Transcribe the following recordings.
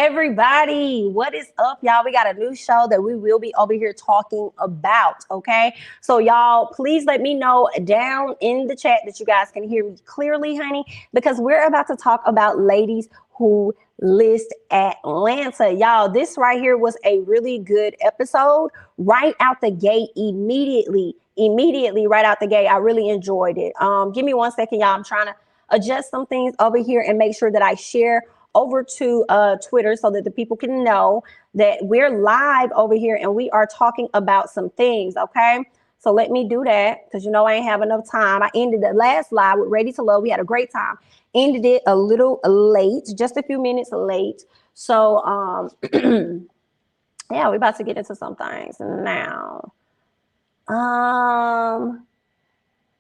everybody. What is up, y'all? We got a new show that we will be over here talking about, okay? So, y'all, please let me know down in the chat that you guys can hear me clearly, honey, because we're about to talk about ladies who list Atlanta. Y'all, this right here was a really good episode right out the gate immediately right out the gate. I really enjoyed it. Give me 1 second, y'all. I'm trying to adjust some things over here and make sure that I share over to Twitter so that the people can know that we're live over here and we are talking about some things, okay? So let me do that because, you know, I ain't have enough time. I ended the last live with Ready to Love. We had a great time. Ended it a little late, just a few minutes late. So, yeah, we're about to get into some things now.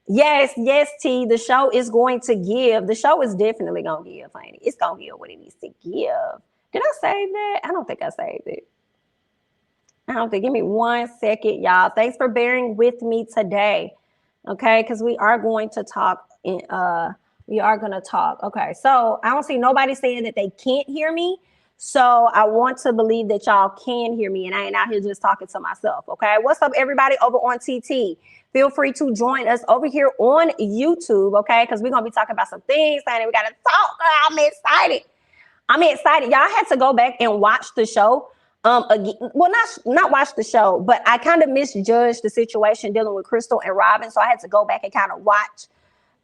Yes, T. The show is going to give. The show is definitely going to give, honey. It's going to give what it needs to give. Did I save that? I don't think I saved it. I don't think. Give me 1 second, y'all. Thanks for bearing with me today. Okay, because we are going to talk. We are going to talk. Okay, so I don't see nobody saying that they can't hear me. So I want to believe that y'all can hear me and I ain't out here just talking to myself. Okay, what's up, everybody over on TT? Feel free to join us over here on YouTube, okay? Because we're going to be talking about some things, and we got to talk. I'm excited. Y'all had to go back and watch the show. Again, well, not watch the show, but I kind of misjudged the situation dealing with Crystal and Robin. So I had to go back and kind of watch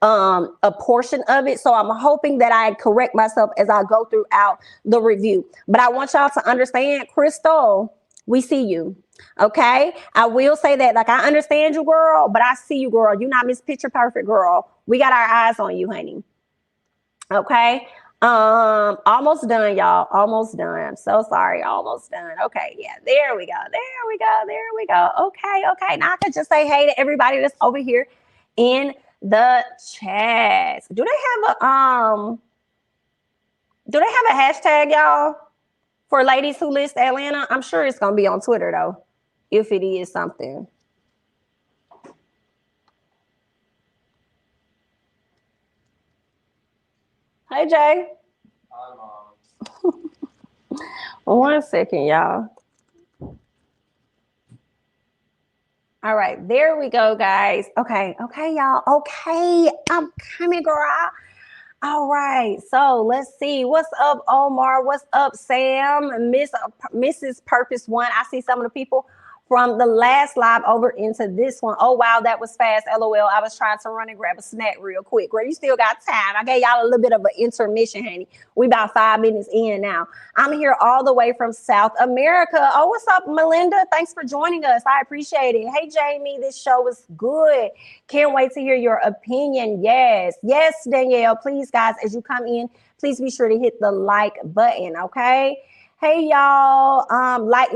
a portion of it. So I'm hoping that I correct myself as I go throughout the review. But I want y'all to understand, Crystal, we see you. Okay, I will say that, like, I understand you, girl, but I see you, girl. You're not Miss Picture Perfect, girl. We got our eyes on you, honey. Okay, almost done, y'all. Almost done. I'm so sorry. Almost done. Okay, yeah, there we go. Okay. Now I can just say hey to everybody that's over here in the chat. Do they have a hashtag, y'all, for ladies who list Atlanta? I'm sure it's gonna be on Twitter though, if it is something. Hey, Jay. Hi, Mom. 1 second, y'all. All right, there we go, guys. Okay, y'all. Okay, I'm coming, girl. All right, so let's see. What's up, Omar? What's up, Sam? Mrs. Purpose One. I see some of the people from the last live over into this one. Oh, wow, that was fast. LOL. I was trying to run and grab a snack real quick. Girl, you still got time. I gave y'all a little bit of an intermission, honey. We about 5 minutes in now. I'm here all the way from South America. Oh, what's up, Melinda? Thanks for joining us. I appreciate it. Hey, Jamie, this show was good. Can't wait to hear your opinion. Yes, Danielle. Please, guys, as you come in, please be sure to hit the like button, okay? Hey, y'all, like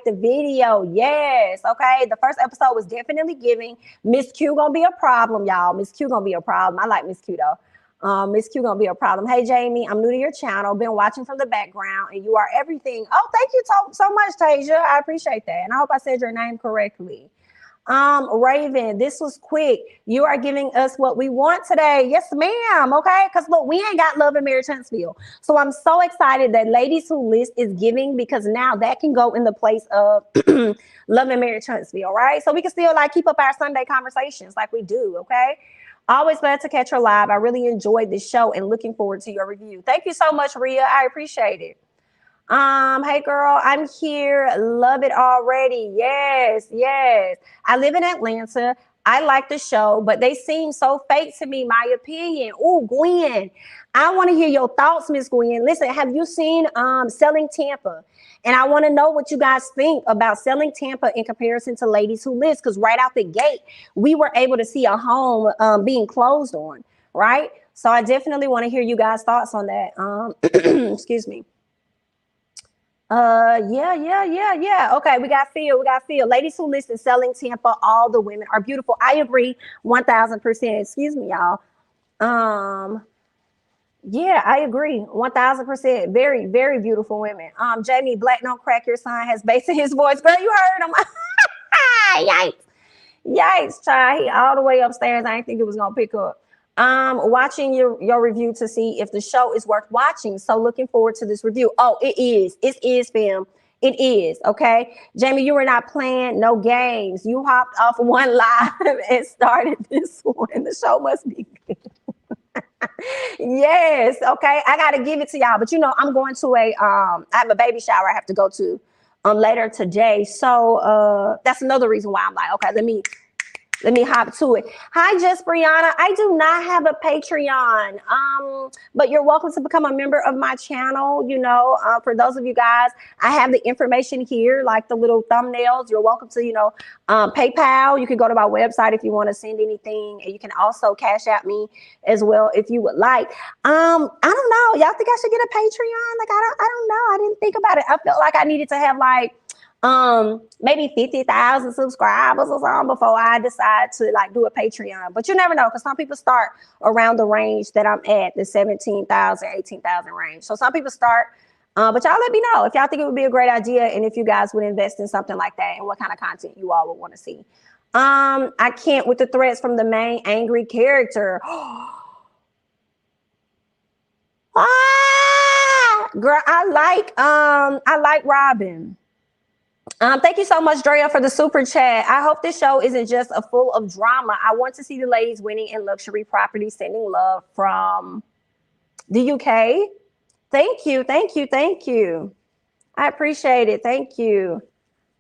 the video. Yes, okay. The first episode was definitely giving. Miss Q gonna be a problem, y'all. Miss Q gonna be a problem. I like Miss Q, though. Miss Q gonna be a problem. Hey, Jamie, I'm new to your channel. Been watching from the background, and you are everything. Oh, thank you so much, Tasia. I appreciate that. And I hope I said your name correctly. Raven, this was quick. You are giving us what we want today. Yes, ma'am. Okay, because look, we ain't got Love and Marriage Huntsville. So I'm so excited that Ladies Who List is giving, because now that can go in the place of Love and Marriage Huntsville. All right, so we can still like keep up our Sunday conversations like we do. Okay, always glad to catch her live. I really enjoyed this show and looking forward to your review. Thank you so much, Rhea. I appreciate it. Hey girl, I'm here. Love it already. Yes. I live in Atlanta. I like the show, but they seem so fake to me, my opinion. Oh, Gwen, I want to hear your thoughts, Miss Gwen. Listen, have you seen Selling Tampa? And I want to know what you guys think about Selling Tampa in comparison to Ladies Who List, because right out the gate, we were able to see a home being closed on, right? So I definitely want to hear you guys' thoughts on that. Excuse me. Yeah. Okay, we got Phil. Ladies Who List and Selling Tampa, all the women are beautiful. I agree 1000%. Excuse me, y'all. Yeah, I agree 1000%. Very, very beautiful women. Jamie, Black Don't Crack Your Son has bass in his voice. Girl, you heard him. Yikes, child. He all the way upstairs. I didn't think it was gonna pick up. Watching your review to see if the show is worth watching. So looking forward to this review. Oh, it is. It is, fam. It is. Okay. Jamie, you were not playing no games. You hopped off one live and started this one. The show must be good. Yes. Okay. I gotta give it to y'all. But you know, I'm going to I have a baby shower I have to go to later today. So that's another reason why I'm like, okay, let me hop to it. Hi, Just Brianna. I do not have a Patreon, but you're welcome to become a member of my channel. You know, for those of you guys, I have the information here, like the little thumbnails. You're welcome to, you know, PayPal. You can go to my website if you want to send anything, and you can also cash out me as well if you would like. I don't know. Y'all think I should get a Patreon? Like, I don't know. I didn't think about it. I felt like I needed to have like maybe 50,000 subscribers or something before I decide to like do a Patreon. But you never know, because some people start around the range that I'm at, the 17,000, 18,000 range. So some people start, but y'all let me know if y'all think it would be a great idea and if you guys would invest in something like that and what kind of content you all would want to see. I can't with the threats from the main angry character. Girl, I like Robin. Thank you so much, Drea, for the super chat. I hope this show isn't just a full of drama. I want to see the ladies winning in luxury property. Sending love from the UK. Thank you, thank you, thank you. I appreciate it. Thank you.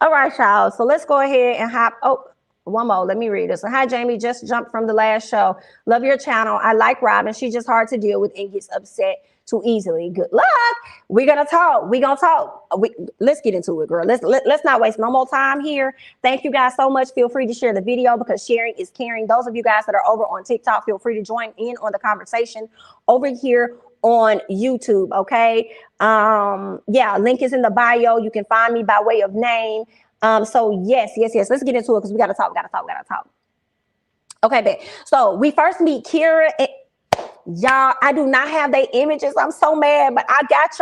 All right, y'all. So let's go ahead and hop. Oh, one more. Let me read this. Hi, Jamie. Just jumped from the last show. Love your channel. I like Robin. She's just hard to deal with and gets upset too easily. Good luck. We're gonna talk. Let's get into it, girl. Let's not waste no more time here. Thank you guys so much. Feel free to share the video because sharing is caring. Those of you guys that are over on TikTok, feel free to join in on the conversation over here on YouTube. Okay. Yeah, link is in the bio. You can find me by way of name. So yes. Let's get into it because we gotta talk. Okay, babe. So we first meet Kira. Y'all, I do not have their images. I'm so mad, but I got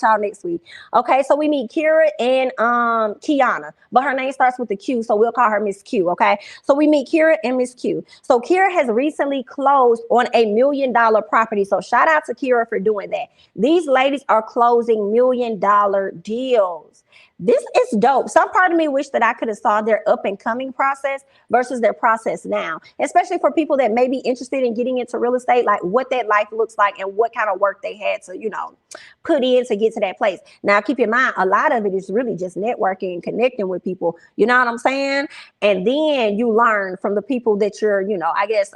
y'all next week. Okay, so we meet Kira and Tiana, but her name starts with a Q, so we'll call her Miss Q. Okay, so we meet Kira and Miss Q. So Kira has recently closed on $1 million property. So shout out to Kira for doing that. These ladies are closing $1 million deals. This is dope. Some part of me wish that I could have saw their up and coming process versus their process now, especially for people that may be interested in getting into real estate, like what that life looks like and what kind of work they had to, you know, put in to get to that place. Now, keep in mind, a lot of it is really just networking and connecting with people. You know what I'm saying? And then you learn from the people that you're, you know, I guess,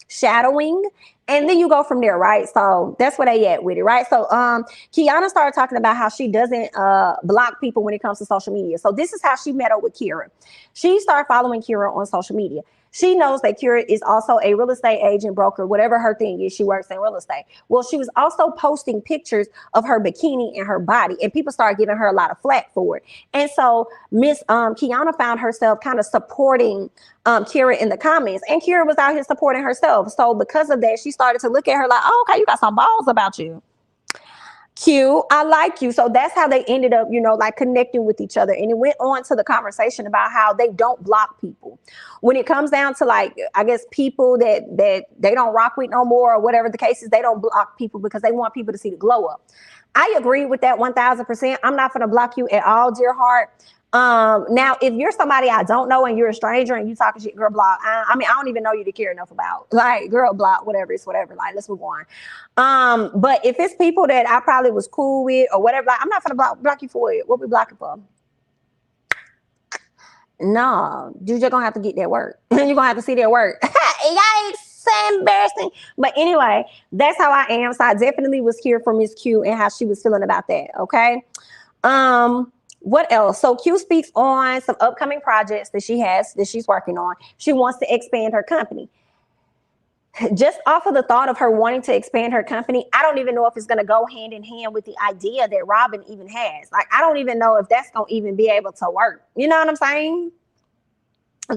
shadowing. And then you go from there, right? So that's where they at with it, right? So Kiana started talking about how she doesn't block people when it comes to social media. So this is how she met up with Kira. She started following Kira on social media. She knows that Kira is also a real estate agent, broker, whatever her thing is. She works in real estate. Well, she was also posting pictures of her bikini and her body, and people started giving her a lot of flack for it. And so Miss Kiana found herself kind of supporting Kira in the comments, and Kira was out here supporting herself. So because of that, she started to look at her like, oh, okay, you got some balls about you. Q, I like you. So that's how they ended up, you know, like connecting with each other. And it went on to the conversation about how they don't block people. When it comes down to like, I guess people that they don't rock with no more or whatever the case is, they don't block people because they want people to see the glow up. I agree with that 1000%. I'm not going to block you at all, dear heart. Now, if you're somebody I don't know and you're a stranger and you talking shit, girl, block. I mean, I don't even know you to care enough about. Like, girl, block, whatever, it's whatever. Like, let's move on. But if it's people that I probably was cool with or whatever, like, I'm not gonna block you for it. What we blocking for? No, you're just gonna have to get that work. You're gonna have to see that work. Yikes, so embarrassing. But anyway, that's how I am. So I definitely was here for Miss Q and how she was feeling about that. Okay. What else? So Q speaks on some upcoming projects that she's working on. She wants to expand her company. Just off of the thought of her wanting to expand her company, I don't even know if it's going to go hand in hand with the idea that Robin even has. Like, I don't even know if that's going to even be able to work. You know what I'm saying?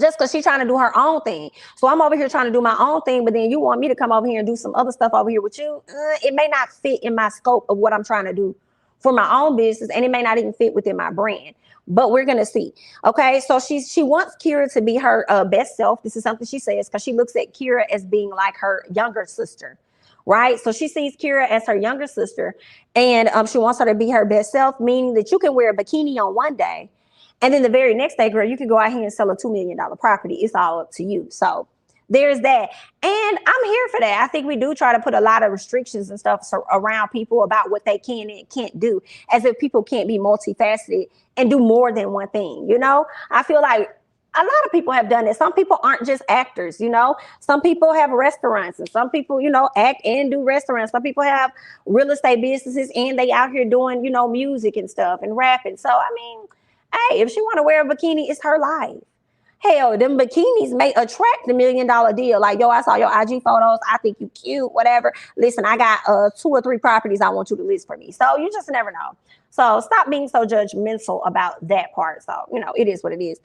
Just because she's trying to do her own thing. So I'm over here trying to do my own thing, but then you want me to come over here and do some other stuff over here with you. It may not fit in my scope of what I'm trying to do for my own business, and it may not even fit within my brand. But we're gonna see. Okay, so she wants Kira to be her best self. This is something she says because she looks at Kira as being like her younger sister, right? So she sees Kira as her younger sister, and she wants her to be her best self, meaning that you can wear a bikini on one day, and then the very next day, girl, you can go out here and sell a $2 million property. It's all up to you. So there's that. And I'm here for that. I think we do try to put a lot of restrictions and stuff around people about what they can and can't do, as if people can't be multifaceted and do more than one thing. You know, I feel like a lot of people have done it. Some people aren't just actors, you know. Some people have restaurants, and some people, you know, act and do restaurants. Some people have real estate businesses, and they out here doing, you know, music and stuff and rapping. So, I mean, hey, if she want to wear a bikini, it's her life. Hell, them bikinis may attract the $1 million deal. Like, yo, I saw your IG photos. I think you cute, whatever. Listen, I got 2 or 3 properties I want you to list for me. So you just never know. So stop being so judgmental about that part. So, you know, it is what it is.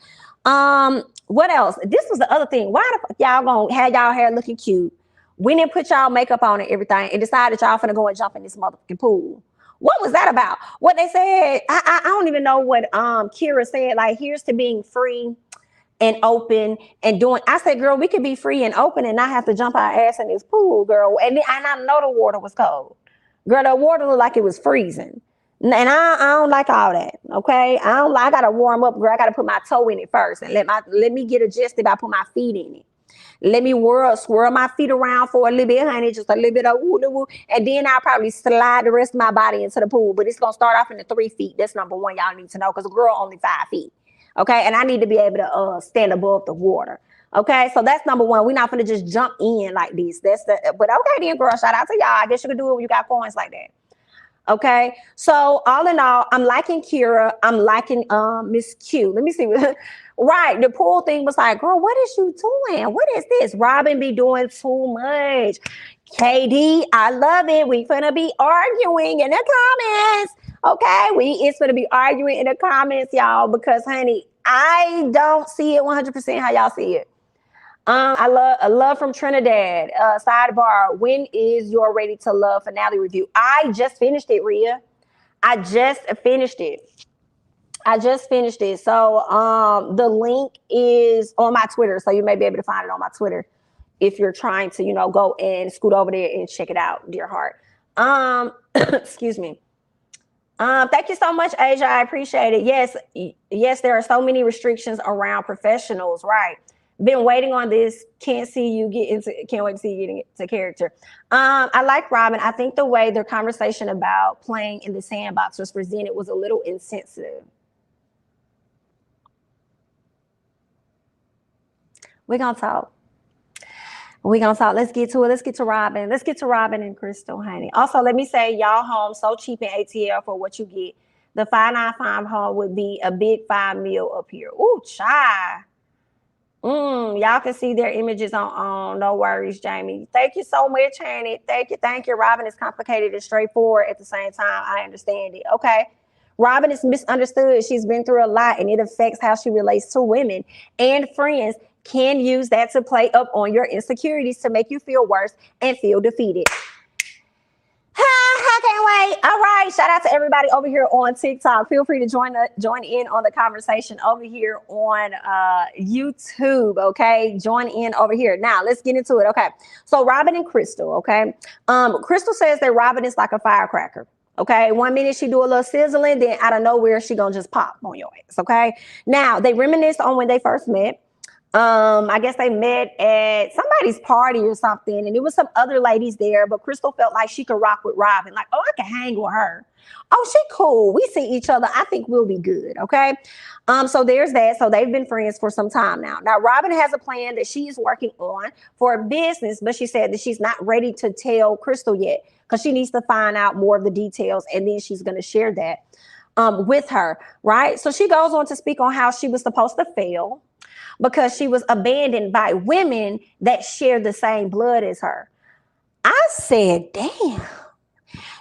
What else? This was the other thing. Why the fuck y'all gonna have y'all hair looking cute? We didn't put y'all makeup on and everything and decided y'all finna go and jump in this motherfucking pool. What was that about? What they said, I don't even know what Kira said. Like, here's to being free and open and doing. I said, girl, we could be free and open and not have to jump our ass in this pool, girl. And I know the water was cold. Girl, the water looked like it was freezing. And I don't like all that. Okay. I gotta warm up, girl. I gotta put my toe in it first and let me get adjusted by put my feet in it. Let me swirl my feet around for a little bit, honey, just a little bit of woo, and then I'll probably slide the rest of my body into the pool. But it's gonna start off in the 3 feet. That's number one, y'all need to know, because a girl only 5 feet. Okay, and I need to be able to stand above the water. Okay, so that's number one. We're not gonna just jump in like this. But okay, then, girl, shout out to y'all. I guess you can do it when you got coins like that. Okay, so all in all, I'm liking Kira. I'm liking Miss Q. Let me see. Right, the pool thing was like, girl, what is you doing? What is this? Robin be doing too much. KD, I love it. We finna be arguing in the comments. Okay, it's gonna be arguing in the comments, y'all, because honey, I don't see it 100% how y'all see it. I love from Trinidad. Sidebar, when is your Ready to Love finale review? I just finished it, Rhea. I just finished it. So the link is on my Twitter, so you may be able to find it on my Twitter if you're trying to, you know, go and scoot over there and check it out, dear heart. Excuse me. Thank you so much, Asia. I appreciate it. Yes, there are so many restrictions around professionals, right? Been waiting on this. Can't wait to see you getting into character. I like Robin. I think the way their conversation about playing in the sandbox was presented was a little insensitive. We're gonna talk. Let's get to it. Let's get to Robin. Let's get to Robin and Crystal, honey. Also, let me say, y'all home so cheap in ATL for what you get. The 595 home would be a big 5 mil up here. Ooh, child. Y'all can see their images on. No worries, Jamie. Thank you so much, honey. Thank you. Robin is complicated and straightforward at the same time. I understand it. Okay. Robin is misunderstood. She's been through a lot, and it affects how she relates to women and friends. Can use that to play up on your insecurities to make you feel worse and feel defeated. I can't wait. All right. Shout out to everybody over here on TikTok. Feel free to join in on the conversation over here on YouTube. Okay. Join in over here. Now let's get into it. Okay. So Robin and Crystal. Okay. Crystal says that Robin is like a firecracker. Okay. 1 minute she do a little sizzling, then out of nowhere she gonna just pop on your ass. Okay. Now they reminisce on when they first met. I guess they met at somebody's party or something, and it was some other ladies there, but Crystal felt like she could rock with Robin. Like, oh, I can hang with her. Oh, she cool. We see each other. I think we'll be good. Okay. So there's that. So they've been friends for some time now. Now, Robin has a plan that she is working on for a business, but she said that she's not ready to tell Crystal yet because she needs to find out more of the details, and then she's going to share that with her. Right. So she goes on to speak on how she was supposed to fail because she was abandoned by women that share the same blood as her. I said, damn.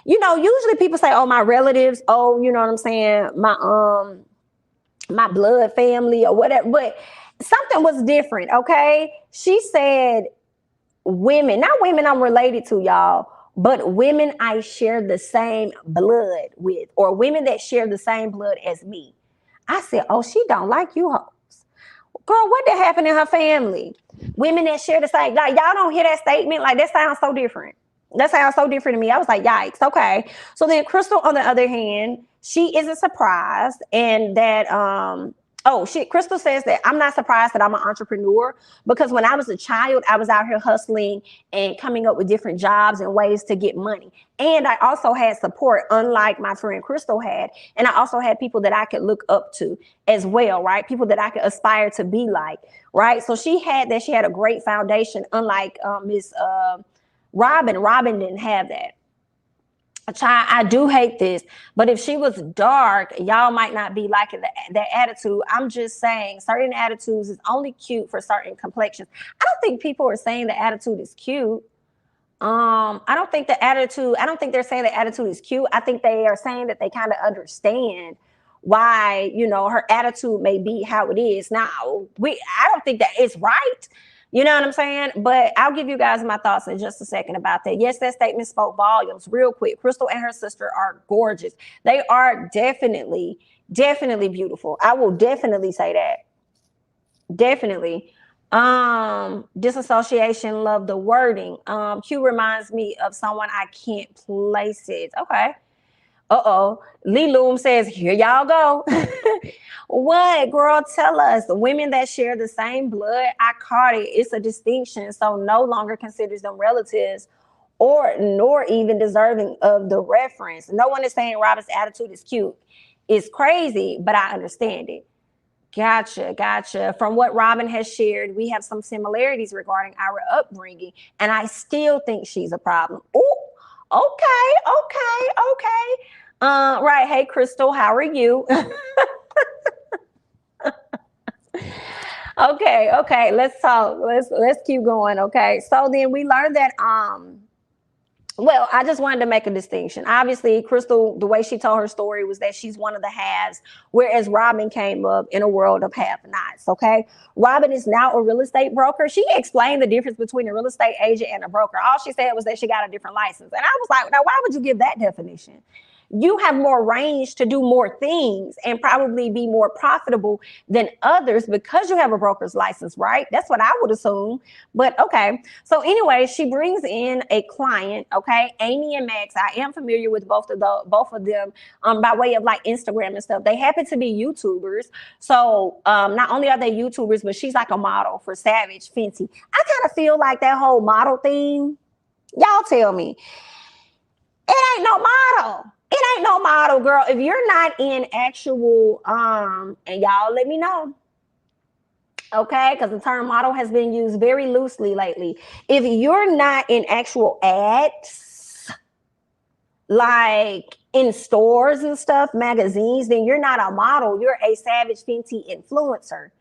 You know, usually people say, oh, my relatives, oh, you know what I'm saying, my blood family or whatever, but something was different, okay? She said women, not women I'm related to, y'all, but women I share the same blood with, or women that share the same blood as me. I said, oh, she don't like you hoes. Girl, what did happen in her family? Women that share the same, like, y'all don't hear that statement? Like, that sounds so different. That sounds so different to me. I was like, yikes, okay. So then Crystal, on the other hand, she isn't surprised, and that Crystal says that I'm not surprised that I'm an entrepreneur, because when I was a child, I was out here hustling and coming up with different jobs and ways to get money. And I also had support, unlike my friend Crystal had. And I also had people that I could look up to as well, right? People that I could aspire to be like, right? So she had that. She had a great foundation, unlike Miss Robin. Robin didn't have that. Child, I do hate this, but if she was dark, y'all might not be liking that attitude. I'm just saying, certain attitudes is only cute for certain complexions. I don't think people are saying the attitude is cute. I don't think they're saying the attitude is cute. I think they are saying that they kind of understand why, her attitude may be how it is. Now, I don't think that it's right. You know what I'm saying? But I'll give you guys my thoughts in just a second about that. Yes, that statement spoke volumes. Real quick, Crystal and her sister are gorgeous. They are definitely, definitely beautiful. I will definitely say that. Definitely. Disassociation, love the wording. Q reminds me of someone I can't place it. Okay. Lee Loom says, here y'all go. What, girl? Tell us. The women that share the same blood, I caught it. It's a distinction, so no longer considers them relatives nor even deserving of the reference. No one is saying Robin's attitude is cute. It's crazy, but I understand it. Gotcha. From what Robin has shared, we have some similarities regarding our upbringing, and I still think she's a problem. Ooh, okay. Right. Hey, Crystal, how are you? Okay. Let's talk. Let's keep going. Okay. So then we learned that well, I just wanted to make a distinction. Obviously, Crystal, the way she told her story was that she's one of the halves, whereas Robin came up in a world of have-nots, okay? Robin is now a real estate broker. She explained the difference between a real estate agent and a broker. All she said was that she got a different license. And I was like, now, why would you give that definition? You have more range to do more things and probably be more profitable than others because you have a broker's license, right? That's what I would assume. But okay. So anyway, she brings in a client, okay, Amy and Max. I am familiar with both of them by way of like Instagram and stuff. They happen to be YouTubers. So not only are they YouTubers, but she's like a model for Savage Fenty. I kind of feel like that whole model thing, y'all tell me, it ain't no model. It ain't no model, girl. If you're not in actual, and y'all let me know, okay? Because the term model has been used very loosely lately. If you're not in actual ads, like in stores and stuff, magazines, then you're not a model. You're a Savage Fenty influencer.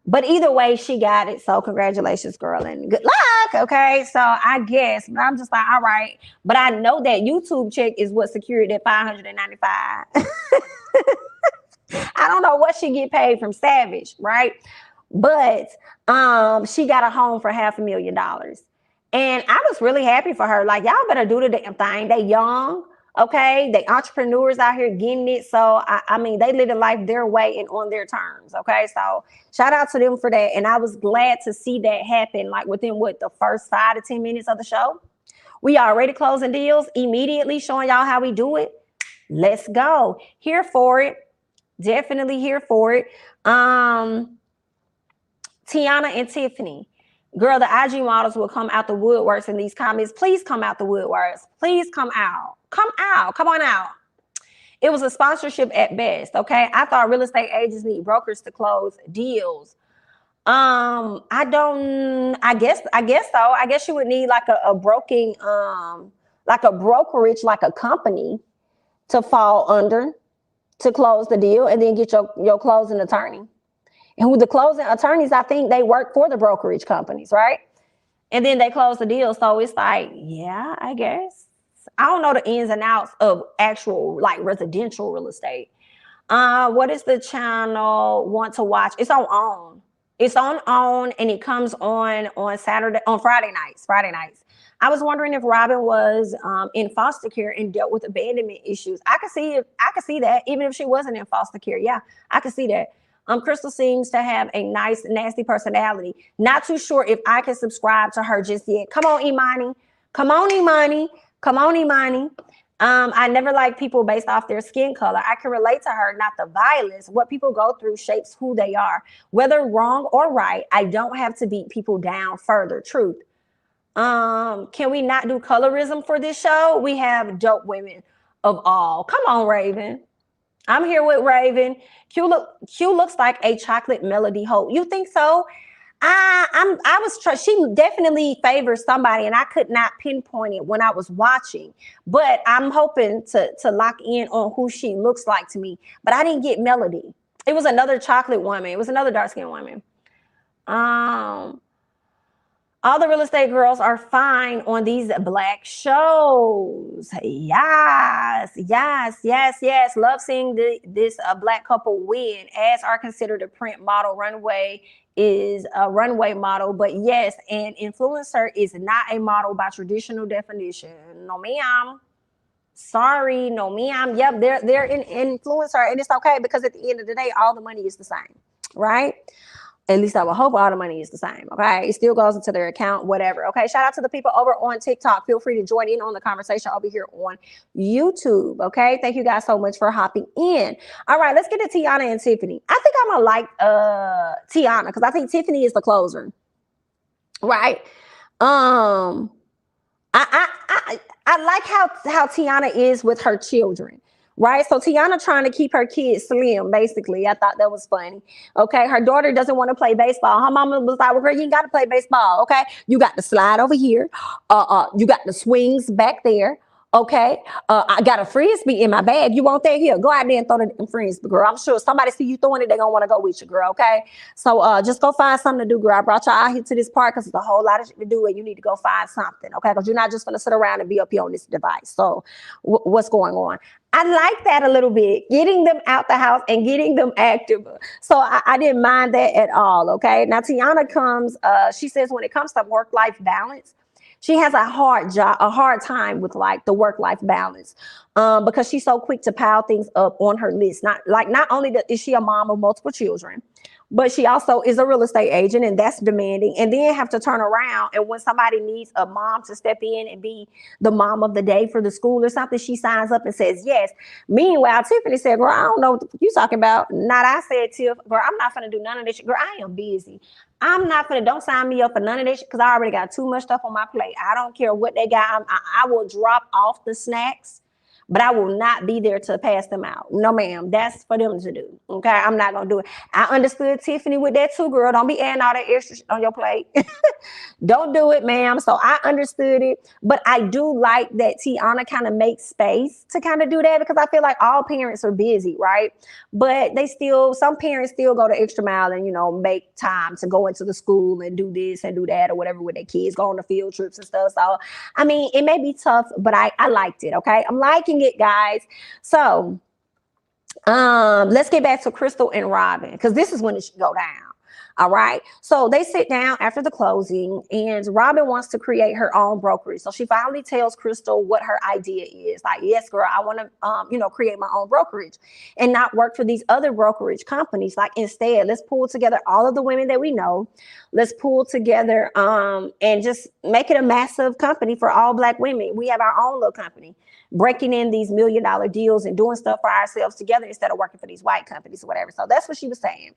But either way, she got it. So congratulations, girl, and good luck. Okay. So I guess, but I'm just like, all right. But I know that YouTube check is what secured at $595. I don't know what she get paid from Savage, right? But she got a home for $500,000. And I was really happy for her. Like, y'all better do the damn thing. They young. Okay, they entrepreneurs out here getting it. So I mean, they living life their way and on their terms. Okay, so shout out to them for that. And I was glad to see that happen. Like within the first 5 to 10 minutes of the show, we already closing deals immediately, showing y'all how we do it. Let's go. Here for it. Definitely here for it. Tiana and Tiffany. Girl, the IG models will come out the woodworks in these comments. Please come out the woodworks. Please come out. Come on out. It was a sponsorship at best, okay? I thought real estate agents need brokers to close deals. I guess so. I guess you would need like a brokerage, like a company to fall under to close the deal and then get your closing attorney. And who the closing attorneys, I think they work for the brokerage companies, right? And then they close the deal. So it's like, yeah, I guess. I don't know the ins and outs of actual like residential real estate. What is the channel want to watch? It's on OWN. It's on OWN and it comes on Friday nights. I was wondering if Robin was in foster care and dealt with abandonment issues. I could see that even if she wasn't in foster care. Yeah, I could see that. Crystal seems to have a nice, nasty personality. Not too sure if I can subscribe to her just yet. Come on, Imani. Come on, Imani. Come on, Imani. I never like people based off their skin color. I can relate to her, not the violence. What people go through shapes who they are. Whether wrong or right, I don't have to beat people down further. Truth. Can we not do colorism for this show? We have dope women of all. Come on, Raven. I'm here with Raven. Q looks like a chocolate melody hope. You think so? She definitely favors somebody, and I could not pinpoint it when I was watching. But I'm hoping to lock in on who she looks like to me. But I didn't get Melody. It was another chocolate woman. It was another dark skinned woman. All the real estate girls are fine on these black shows. Yes. Love seeing this black couple win, as are considered a print model. Runway is a runway model, but yes, an influencer is not a model by traditional definition. No, ma'am. Sorry, no, ma'am. Yep, they're an influencer, and it's okay because at the end of the day, all the money is the same, right? At least I would hope all the money is the same. Okay. It still goes into their account, whatever. Okay. Shout out to the people over on TikTok. Feel free to join in on the conversation over here on YouTube. Okay. Thank you guys so much for hopping in. All right. Let's get to Tiana and Tiffany. I think I'm going to like Tiana because I think Tiffany is the closer. Right. I like how Tiana is with her children. Right. So Tiana trying to keep her kids slim, basically. I thought that was funny. Okay. Her daughter doesn't want to play baseball. Her mama was like, well, girl, you ain't got to play baseball. Okay. You got the slide over here. You got the swings back there. Okay. I got a frisbee in my bag. You want that? Here, go out there and throw the frisbee, girl. I'm sure somebody see you throwing it, they're gonna want to go with you, girl. Okay. So just go find something to do, girl. I brought y'all out here to this park because there's a whole lot of shit to do, and you need to go find something. Okay. Because you're not just gonna sit around and be up here on this device. So what's going on? I like that a little bit, getting them out the house and getting them active. So I didn't mind that at all. Okay. Now Tiana comes, she says when it comes to work-life balance, she has a hard time with like the work-life balance because she's so quick to pile things up on her list. Not only is she a mom of multiple children, but she also is a real estate agent, and that's demanding. And then have to turn around, and when somebody needs a mom to step in and be the mom of the day for the school or something, she signs up and says yes. Meanwhile, Tiffany said, girl, I don't know what you're talking about. Not I said, Tiff, girl, I'm not going to do none of this. Girl, I am busy. Don't sign me up for none of this because I already got too much stuff on my plate. I don't care what they got. I will drop off the snacks, but I will not be there to pass them out. No, ma'am. That's for them to do. Okay. I'm not going to do it. I understood Tiffany with that too, girl. Don't be adding all that extra shit on your plate. Don't do it, ma'am. So I understood it. But I do like that Tiana kind of makes space to kind of do that because I feel like all parents are busy, right? But some parents still go the extra mile and, make time to go into the school and do this and do that or whatever with their kids, go on the field trips and stuff. So, I mean, it may be tough, but I liked it. Okay. I'm liking it, guys. So let's get back to Crystal and Robin because this is when it should go down. All right. So they sit down after the closing, and Robin wants to create her own brokerage. So she finally tells Crystal what her idea is. Like, yes, girl, I want to, create my own brokerage and not work for these other brokerage companies. Like, instead, let's pull together all of the women that we know. Let's pull together and just make it a massive company for all Black women. We have our own little company, breaking in these $1 million deals and doing stuff for ourselves together instead of working for these white companies or whatever. So that's what she was saying.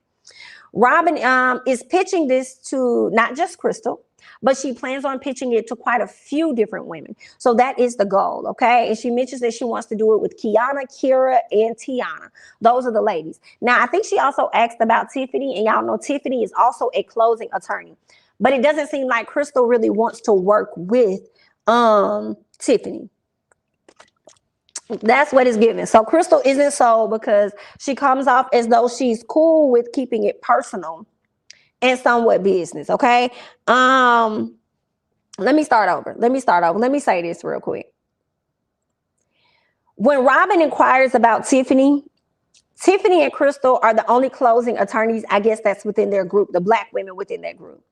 Robin is pitching this to not just Crystal, but she plans on pitching it to quite a few different women. So that is the goal, okay? And she mentions that she wants to do it with Kiana, Kira, and Tiana. Those are the ladies. Now, I think she also asked about Tiffany, and y'all know Tiffany is also a closing attorney. But it doesn't seem like Crystal really wants to work with Tiffany. That's what it's given. So Crystal isn't sold because she comes off as though she's cool with keeping it personal and somewhat business. Okay. Let me start over. Let me say this real quick. When Robin inquires about Tiffany and Crystal are the only closing attorneys, I guess that's within their group, the Black women within that group.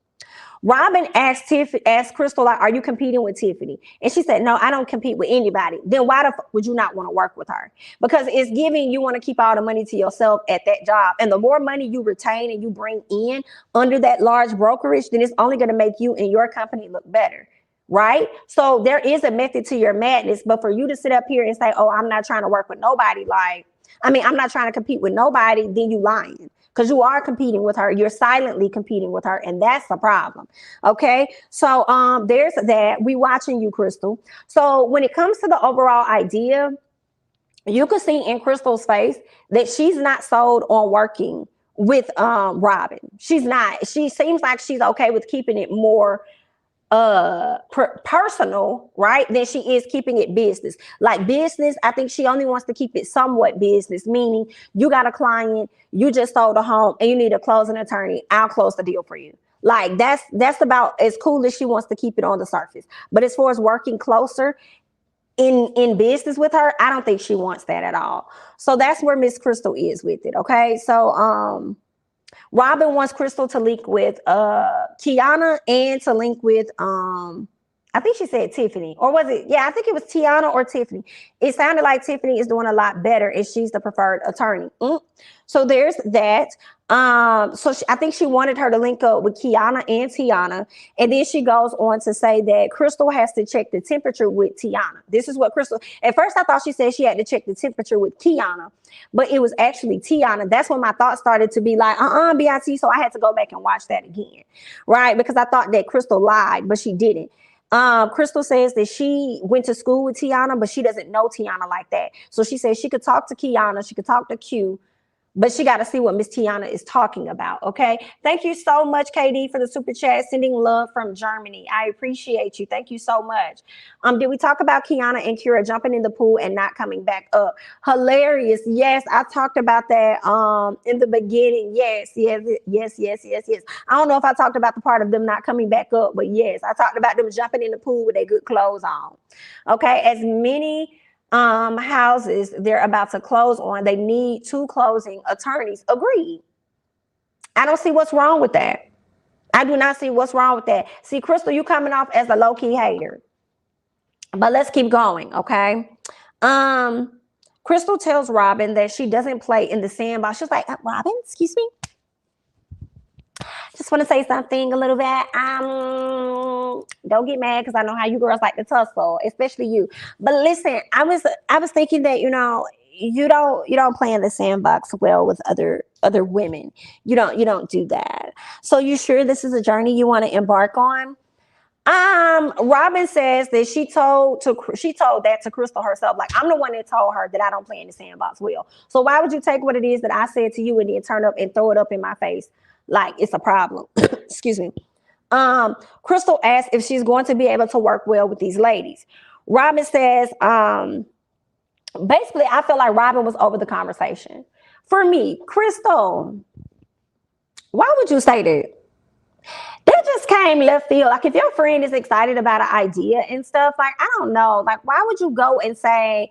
Robin asked Crystal, like, are you competing with Tiffany? And she said, no, I don't compete with anybody. Then why the fuck would you not want to work with her? Because it's giving you want to keep all the money to yourself at that job. And the more money you retain and you bring in under that large brokerage, then it's only going to make you and your company look better. Right? So there is a method to your madness. But for you to sit up here and say, oh, I'm not trying to work with nobody, I'm not trying to compete with nobody, then you lying. Because you are competing with her. You're silently competing with her. And that's the problem. Okay. So there's that. We watching you, Crystal. So when it comes to the overall idea, you can see in Crystal's face that she's not sold on working with Robin. She's not. She seems like she's okay with keeping it more personal, right, than she is keeping it business. Like business, I think she only wants to keep it somewhat business, meaning you got a client, you just sold a home and you need a closing attorney. I'll close the deal for you. Like that's about as cool as she wants to keep it on the surface. But as far as working closer in business with her, I don't think she wants that at all. So that's where Miss Crystal is with it. Okay. So Robin wants Crystal to link with Tiana and to link with I think she said Tiffany, or was it? Yeah, I think it was Tiana or Tiffany. It sounded like Tiffany is doing a lot better and she's the preferred attorney. So there's that. I think she wanted her to link up with Kiana and Tiana. And then she goes on to say that Crystal has to check the temperature with Tiana. This is what Crystal, at first I thought she said she had to check the temperature with Kiana, but it was actually Tiana. That's when my thoughts started to be like, BIT. So I had to go back and watch that again, right? Because I thought that Crystal lied, but she didn't. Crystal says that she went to school with Tiana, but she doesn't know Tiana like that. So she says she could talk to Kiana, she could talk to Q, but she got to see what Miss Tiana is talking about. Okay. Thank you so much, KD, for the super chat, sending love from Germany. I appreciate you. Thank you so much. Did we talk about Kiana and Kira jumping in the pool and not coming back up? Hilarious. Yes, I talked about that in the beginning. Yes. I don't know if I talked about the part of them not coming back up, but yes, I talked about them jumping in the pool with their good clothes on. Okay. As many houses they're about to close on, they need 2 closing attorneys. Agreed. I don't see what's wrong with that. I do not see what's wrong with that. See, Crystal, you coming off as a low-key hater. But let's keep going, okay? Crystal tells Robin that she doesn't play in the sandbox. She's like, Robin, excuse me. Just want to say something a little bit. Don't get mad because I know how you girls like to tussle, especially you. But listen, I was thinking that, you don't play in the sandbox well with other women. You don't do that. So you sure this is a journey you want to embark on? Robin says that she told that to Crystal herself. Like, I'm the one that told her that I don't play in the sandbox well. So why would you take what it is that I said to you and then turn up and throw it up in my face like it's a problem? Excuse me. Crystal asks if she's going to be able to work well with these ladies. Robin says, basically, I feel like Robin was over the conversation. For me, Crystal, why would you say that? That just came left field. Like, if your friend is excited about an idea and stuff, like, I don't know, like, why would you go and say,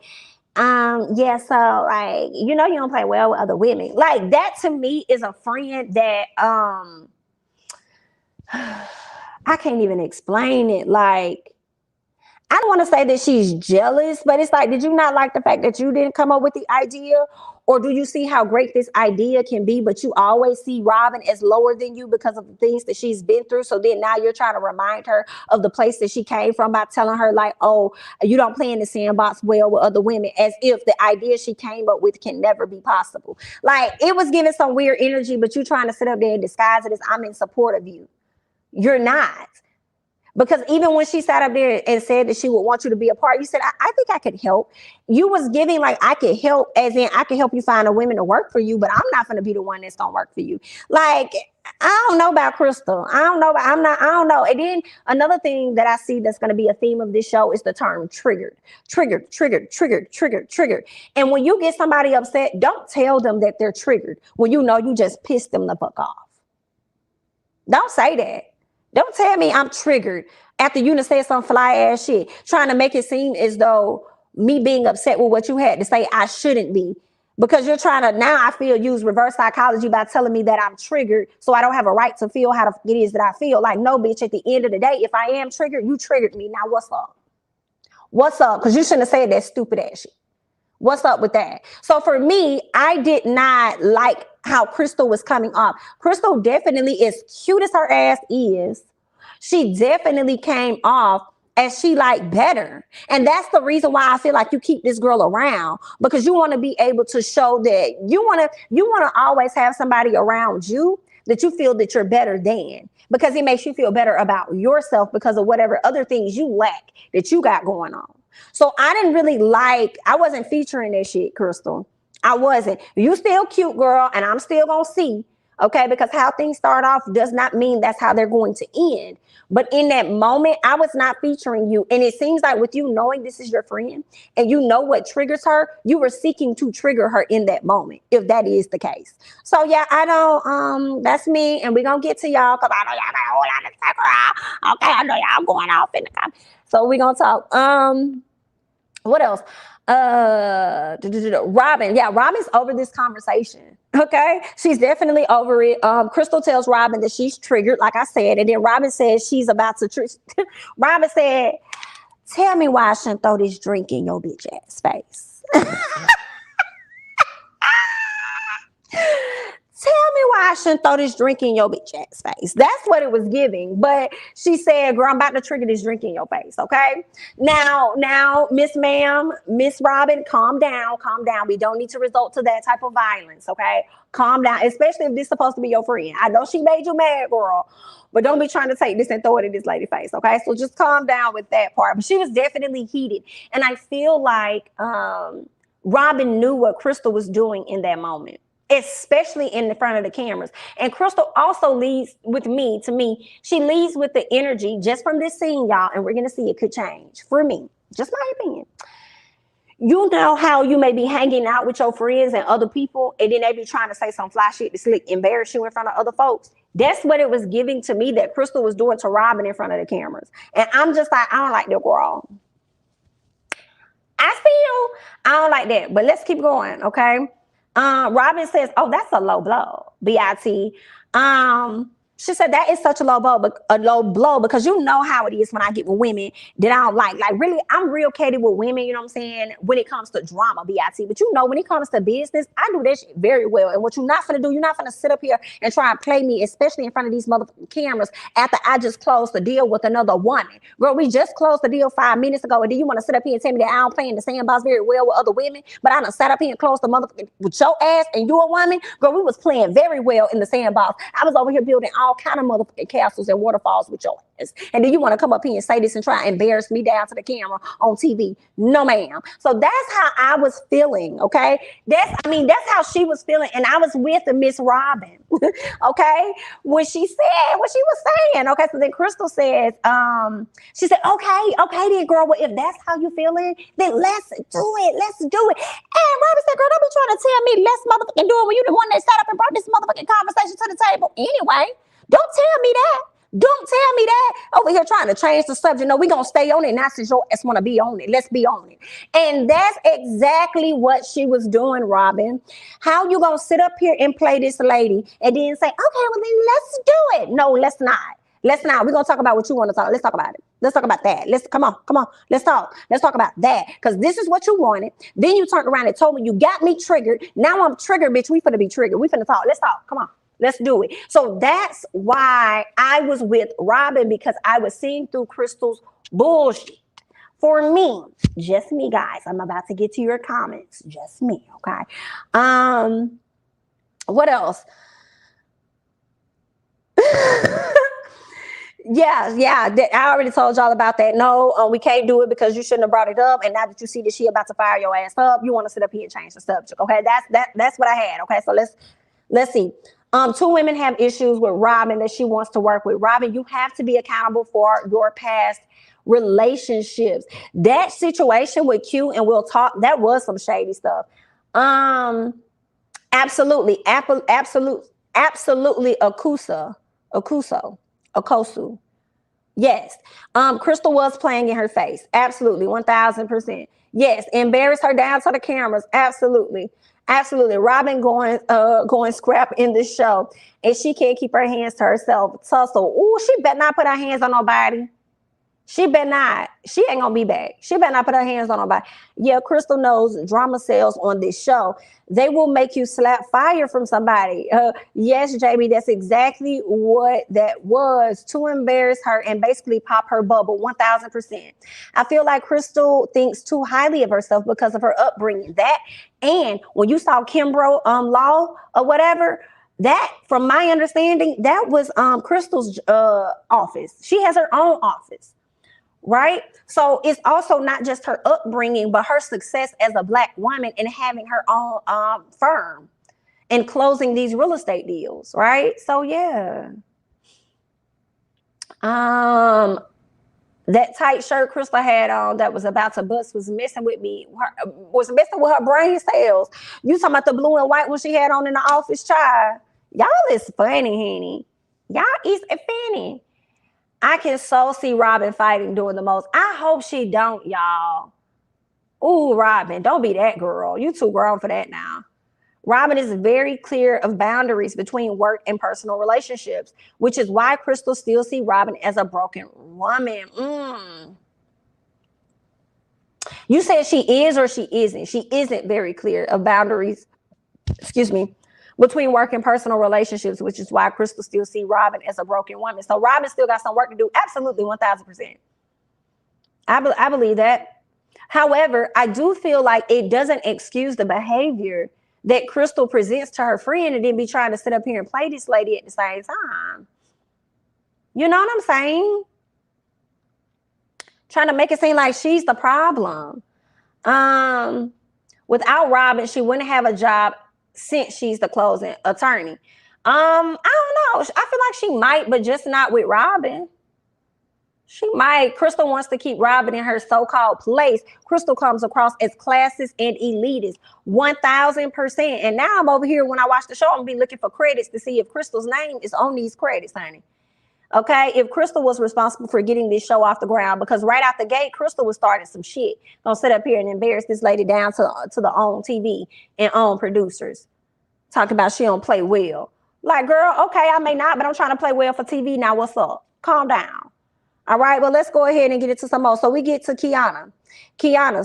yeah, so like, you don't play well with other women. Like, that to me is a friend that I can't even explain it. Like, I don't want to say that she's jealous, but it's like, did you not like the fact that you didn't come up with the idea? Or do you see how great this idea can be, but you always see Robin as lower than you because of the things that she's been through? So then now you're trying to remind her of the place that she came from by telling her like, oh, you don't play in the sandbox well with other women, as if the idea she came up with can never be possible. Like, it was giving some weird energy, but you trying to sit up there and disguise it as I'm in support of you. You're not. Because even when she sat up there and said that she would want you to be a part, you said, I think I could help. You was giving like, I could help, as in I could help you find a woman to work for you, but I'm not going to be the one that's going to work for you. Like, I don't know about Crystal. I don't know. And then another thing that I see that's going to be a theme of this show is the term triggered. And when you get somebody upset, don't tell them that they're triggered when you know you just pissed them the fuck off. Don't say that. Don't tell me I'm triggered after you done said some fly ass shit, trying to make it seem as though me being upset with what you had to say, I shouldn't be. Because you're trying to, now I feel, use reverse psychology by telling me that I'm triggered, so I don't have a right to feel how it is that I feel. Like, no, bitch, at the end of the day, if I am triggered, you triggered me. Now what's up? What's up? Because you shouldn't have said that stupid ass shit. What's up with that? So for me, I did not like how Crystal was coming off. Crystal definitely, as cute as her ass is, she definitely came off as she like better. And that's the reason why I feel like you keep this girl around, because you want to be able to show that you want to always have somebody around you that you feel that you're better than, because it makes you feel better about yourself because of whatever other things you lack that you got going on. So I didn't really I wasn't featuring that shit, Crystal. I wasn't. You still cute, girl, and I'm still gonna see, okay? Because how things start off does not mean that's how they're going to end. But in that moment, I was not featuring you. And it seems like with you knowing this is your friend and you know what triggers her, you were seeking to trigger her in that moment, if that is the case. So yeah, I don't, that's me. And we're going to get to y'all because I know y'all got a whole lot to talk about. Okay, I know y'all going off in the comments. So we're going to talk. What else? Robin. Yeah, Robin's over this conversation. Okay, she's definitely over it. Crystal tells Robin that she's triggered, like I said, and then Robin says she's about to Robin said, "Tell me why I shouldn't throw this drink in your bitch ass face." Tell me why I shouldn't throw this drink in your bitch ass face. That's what it was giving. But she said, girl, I'm about to trigger this drink in your face, okay? Now, Miss Ma'am, Miss Robin, calm down, calm down. We don't need to resort to that type of violence, okay? Calm down, especially if this is supposed to be your friend. I know she made you mad, girl, but don't be trying to take this and throw it in this lady's face, okay? So just calm down with that part. But she was definitely heated. And I feel like Robin knew what Crystal was doing in that moment, especially in the front of the cameras. And Crystal also leads with me, she leads with the energy just from this scene, y'all, and we're going to see it could change for me. Just my opinion. You know how you may be hanging out with your friends and other people, and then they be trying to say some fly shit to slick, embarrass you in front of other folks. That's what it was giving to me that Crystal was doing to Robin in front of the cameras. And I'm just like, I don't like that, girl. I don't like that, but let's keep going, okay? Robin says, oh, that's a low blow, B-I-T. She said that is such a low blow because you know how it is when I get with women that I don't like. Like, really, I'm real catty with women, you know what I'm saying, when it comes to drama, B-I-T. But you know, when it comes to business, I do that shit very well. And what you're not going to do, you're not going to sit up here and try and play me, especially in front of these motherfucking cameras, after I just closed the deal with another woman. Girl, we just closed the deal 5 minutes ago, and then you want to sit up here and tell me that I don't play in the sandbox very well with other women, but I done sat up here and closed the motherfucking with your ass and you a woman? Girl, we was playing very well in the sandbox. I was over here building all kind of motherfucking castles and waterfalls with your ass. And then you want to come up here and say this and try and embarrass me down to the camera on TV. No, ma'am. So that's how I was feeling, okay? That's how she was feeling. And I was with Miss Robin, okay? When she said what she was saying, okay? So then Crystal says, she said, okay then, girl, well, if that's how you feeling, then let's do it. And Robin said, girl, don't be trying to tell me let's motherfucking do it when you the one that sat up and brought this motherfucking conversation to the table anyway. Don't tell me that. Don't tell me that. Over here trying to change the subject. No, we're going to stay on it. Not since your ass want to be on it. Let's be on it. And that's exactly what she was doing, Robin. How you going to sit up here and play this lady and then say, okay, well then let's do it. No, let's not. Let's not. We're going to talk about what you want to talk. Let's talk about it. Let's talk about that. Come on. Let's talk. Let's talk about that. Because this is what you wanted. Then you turned around and told me you got me triggered. Now I'm triggered, bitch. We finna be triggered. We finna talk. Let's talk. Come on. Let's do it. So that's why I was with Robin, because I was seeing through Crystal's bullshit. For me, just me, guys. I'm about to get to your comments. Just me, okay? What else? Yeah. I already told y'all about that. No, we can't do it because you shouldn't have brought it up. And now that you see that she about to fire your ass up, you want to sit up here and change the subject. Okay, that's what I had. Okay, so let's see. 2 women have issues with Robin that she wants to work with. Robin, you have to be accountable for your past relationships. That situation with Q, and we'll talk, that was some shady stuff. Absolutely Okosu. Yes. Crystal was playing in her face. Absolutely. 1000%. Yes. Embarrass her down to the cameras. Absolutely. Absolutely. Robin going scrap in this show. And she can't keep her hands to herself. Tussle. Ooh, she better not put her hands on nobody. She better not. She ain't gonna be back. She better not put her hands on nobody. Yeah, Crystal knows drama sells on this show. They will make you slap fire from somebody. Yes, Jamie, that's exactly what that was, to embarrass her and basically pop her bubble 1000%. I feel like Crystal thinks too highly of herself because of her upbringing. That, and when you saw Kimbrough Law or whatever, that, from my understanding, that was Crystal's office. She has her own office. Right? So it's also not just her upbringing, but her success as a Black woman and having her own firm and closing these real estate deals, right? So yeah. That tight shirt Crystal had on that was about to bust was messing with me. Was messing with her brain cells. You talking about the blue and white one she had on in the office, child? Y'all is funny, honey. Y'all is funny. I can so see Robin fighting doing the most. I hope she don't, y'all. Ooh, Robin, don't be that girl. You too grown for that now. Robin is very clear of boundaries between work and personal relationships, which is why Crystal still see Robin as a broken woman. You said she is or she isn't? She isn't very clear of boundaries, excuse me, between work and personal relationships, which is why Crystal still see Robin as a broken woman. So Robin still got some work to do. Absolutely, 1000%. I believe that. However, I do feel like it doesn't excuse the behavior that Crystal presents to her friend and then be trying to sit up here and play this lady at the same time. You know what I'm saying? Trying to make it seem like she's the problem. Without Robin, she wouldn't have a job since she's the closing attorney. I don't know. I feel like she might, but just not with Robin. She might. Crystal wants to keep Robin in her so-called place. Crystal comes across as classist and elitist, 1000%. And now I'm over here, when I watch the show, I'm gonna be looking for credits to see if Crystal's name is on these credits, honey. Okay, if Crystal was responsible for getting this show off the ground, because right out the gate, Crystal was starting some shit. Gonna sit up here and embarrass this lady down to the own TV and own producers. Talking about she don't play well. Like, girl, okay, I may not, but I'm trying to play well for TV. Now what's up? Calm down. All right, well, let's go ahead and get into some more. So we get to Kiana.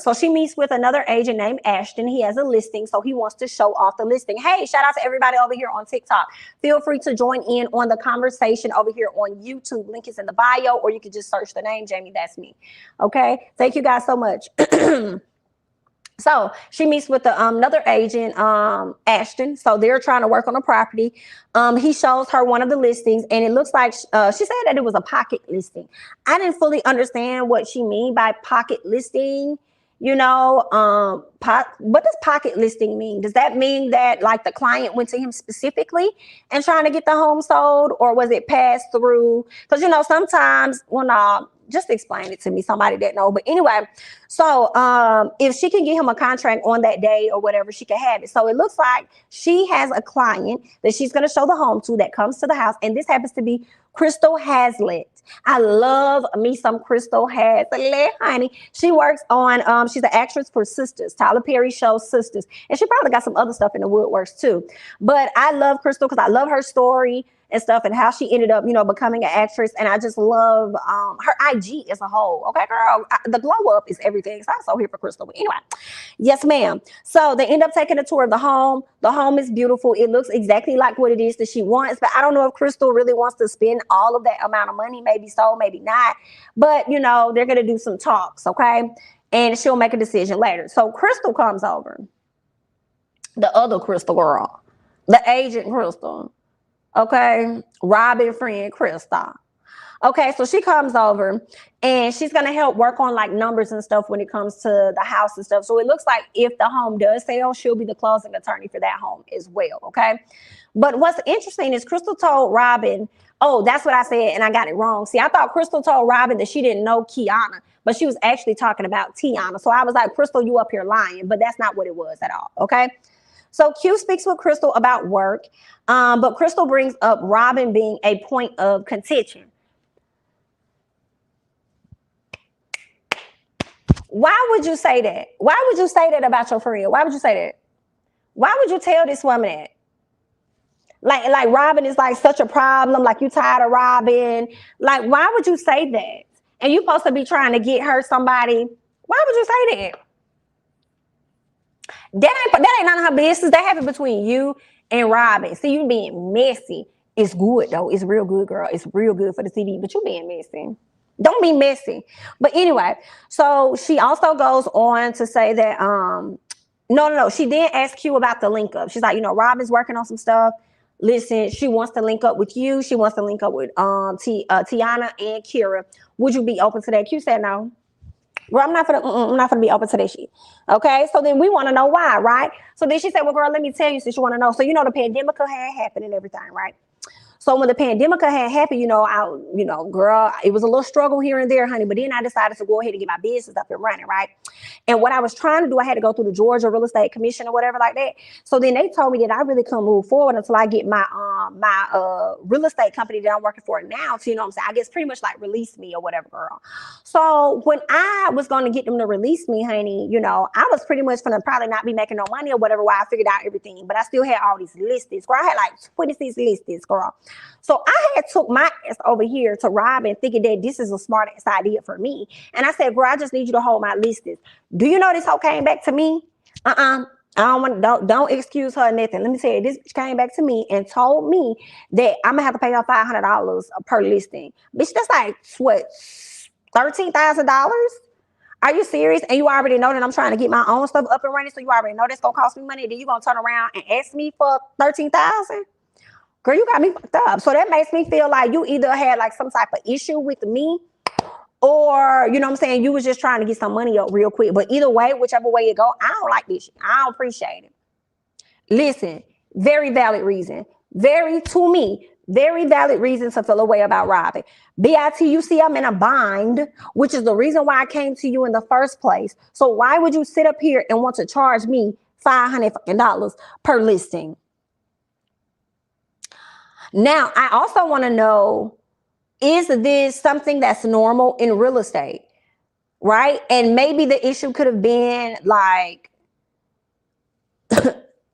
So she meets with another agent named Ashton. He has a listing, so he wants to show off the listing. Hey, shout out to everybody over here on TikTok. Feel free to join in on the conversation over here on YouTube. Link is in the bio, or you can just search the name, Jamie, that's me. Okay, thank you guys so much. So she meets with another agent, Ashton. So they're trying to work on a property. He shows her one of the listings, and it looks like she said that it was a pocket listing. I didn't fully understand what she mean by pocket listing. You know, what does pocket listing mean? Does that mean that like the client went to him specifically and trying to get the home sold, or was it passed through? Because you know, sometimes when just explain it to me, somebody that know. But anyway, so if she can get him a contract on that day or whatever, she can have it. So it looks like she has a client that she's going to show the home to that comes to the house. And this happens to be Crystal Hazlitt. I love me some Crystal Hazlitt, honey. She works on, she's an actress for Sisters, Tyler Perry show Sisters. And she probably got some other stuff in the woodworks too. But I love Crystal because I love her story and stuff and how she ended up, you know, becoming an actress. And I just love her IG as a whole. Okay, girl, the glow up is everything. So I'm so here for Crystal. But anyway, yes, ma'am. So they end up taking a tour of the home. The home is beautiful. It looks exactly like what it is that she wants. But I don't know if Crystal really wants to spend all of that amount of money. Maybe so, maybe not. But, you know, they're going to do some talks, okay? And she'll make a decision later. So Crystal comes over. The other Crystal girl. The agent Crystal. Okay, Robin friend Crystal. Okay, so she comes over and she's gonna help work on like numbers and stuff when it comes to the house and stuff. So it looks like if the home does sell, she'll be the closing attorney for that home as well. Okay, but what's interesting is Crystal told Robin, oh, that's what I said, and I got it wrong. See, I thought Crystal told Robin that she didn't know Kiana, but she was actually talking about Tiana. So I was like, Crystal, you up here lying, but that's not what it was at all. Okay. So Q speaks with Crystal about work, but Crystal brings up Robin being a point of contention. Why would you say that? Why would you say that about your friend? Why would you say that? Why would you tell this woman that? Like Robin is like such a problem. Like you tired of Robin. Like why would you say that? And you supposed to be trying to get her somebody. Why would you say that? That ain't none of her business. That happened between you and Robin. See, you being messy. It's good though. It's real good, girl. It's real good for the CD. But you being messy. Don't be messy. But anyway, so she also goes on to say that no. She did ask Q about the link up. She's like, Robin's working on some stuff. Listen, she wants to link up with you. She wants to link up with Tiana and Kira. Would you be open to that? Q said no. Girl, I'm not gonna be open to that shit. Okay, so then we want to know why, right? So then she said, well, girl, let me tell you since you want to know. So the pandemic had happened and everything, right? So when the pandemic had happened, girl, it was a little struggle here and there, honey. But then I decided to go ahead and get my business up and running, right? And what I was trying to do, I had to go through the Georgia Real Estate Commission or whatever like that. So then they told me that I really couldn't move forward until I get my real estate company that I'm working for now. So I'm saying? I guess pretty much like release me or whatever, girl. So when I was going to get them to release me, honey, I was pretty much going to probably not be making no money or whatever while I figured out everything. But I still had all these listings. Girl, I had like 26 listings, girl. So I had took my ass over here to Robin thinking that this is a smart ass idea for me. And I said, girl, I just need you to hold my listings. Do you know this hoe came back to me? I don't excuse her or nothing. Let me tell you, this bitch came back to me and told me that I'm gonna have to pay her $500 per listing. Bitch, that's like what, $13,000? Are you serious? And you already know that I'm trying to get my own stuff up and running, so you already know that's gonna cost me money. Then you gonna turn around and ask me for $13,000? Girl, you got me fucked up. So that makes me feel like you either had like some type of issue with me, or you know what I'm saying, you was just trying to get some money up real quick. But either way, whichever way it go, I don't like this shit. I don't appreciate it. Listen, very valid reason. To me, very valid reason to feel a way about Robin. BITUC, I'm in a bind, which is the reason why I came to you in the first place. So why would you sit up here and want to charge me $500 per listing? Now, I also want to know, is this something that's normal in real estate, right? And maybe the issue could have been like,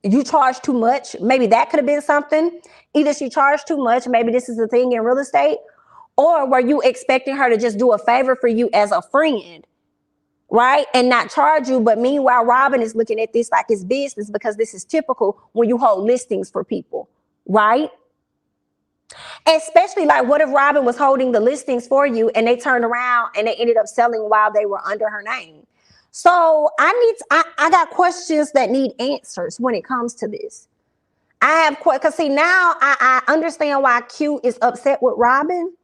you charge too much. Maybe that could have been something. Either she charged too much, maybe this is the thing in real estate, or were you expecting her to just do a favor for you as a friend, right? And not charge you. But meanwhile, Robin is looking at this like it's business, because this is typical when you hold listings for people, right? Especially like, what if Robin was holding the listings for you and they turned around and they ended up selling while they were under her name? So I got questions that need answers when it comes to this. I have because see, now I understand why Q is upset with Robin,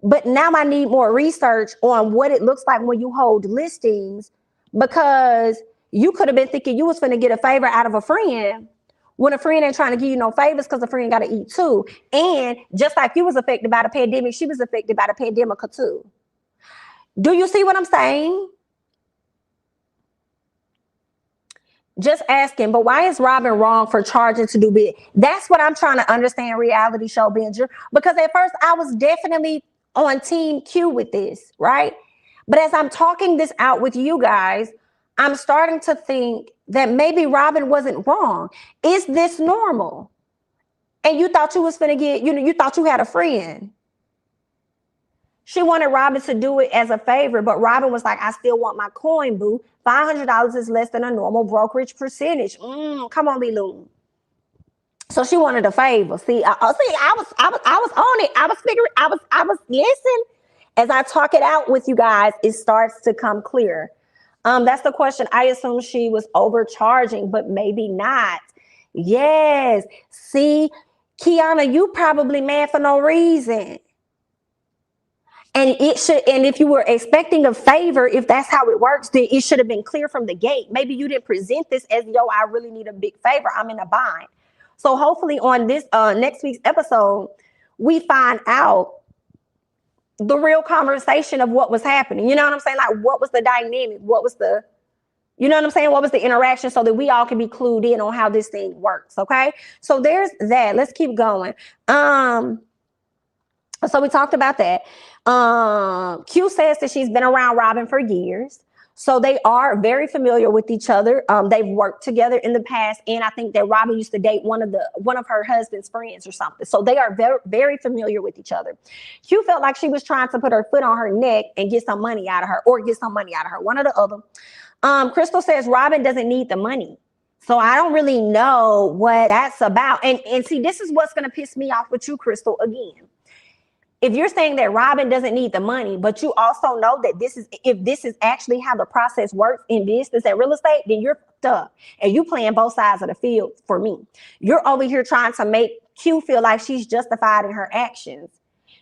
but now I need more research on what it looks like when you hold listings, because you could have been thinking you was going to get a favor out of a friend, when a friend ain't trying to give you no favors, because a friend got to eat too. And just like you was affected by the pandemic, she was affected by the pandemic too. Do you see what I'm saying? Just asking. But why is Robin wrong for charging to do big? That's what I'm trying to understand, reality show Binger. Because at first I was definitely on team Q with this, right? But as I'm talking this out with you guys, I'm starting to think that maybe Robin wasn't wrong. Is this normal? And you thought you was finna get, you thought you had a friend. She wanted Robin to do it as a favor, but Robin was like, I still want my coin, boo. $500 is less than a normal brokerage percentage. Come on, Lilu. So she wanted a favor. See, I was on it. I was figuring, I was listen. As I talk it out with you guys, it starts to come clear. That's the question. I assume she was overcharging, but maybe not. Yes. See, Kiana, you probably mad for no reason. And if you were expecting a favor, if that's how it works, then it should have been clear from the gate. Maybe you didn't present this as, yo, I really need a big favor. I'm in a bind. So hopefully on this next week's episode, we find out the real conversation of what was happening. You know what I'm saying? Like, what was the dynamic? What was the, you know what I'm saying? What was the interaction, so that we all can be clued in on how this thing works. Okay. So there's that. Let's keep going. So we talked about that. Q says that she's been around Robin for years. So they are very familiar with each other. They've worked together in the past, and I think that Robin used to date one of her husband's friends or something. So they are very, very familiar with each other. Q felt like she was trying to put her foot on her neck and get some money out of her, or get some money out of her, one or the other. Crystal says Robin doesn't need the money. So I don't really know what that's about. And see, this is what's going to piss me off with you, Crystal, again. If you're saying that Robin doesn't need the money, but you also know that if this is actually how the process works in business and real estate, then you're fucked up. And you playing both sides of the field for me. You're over here trying to make Q feel like she's justified in her actions,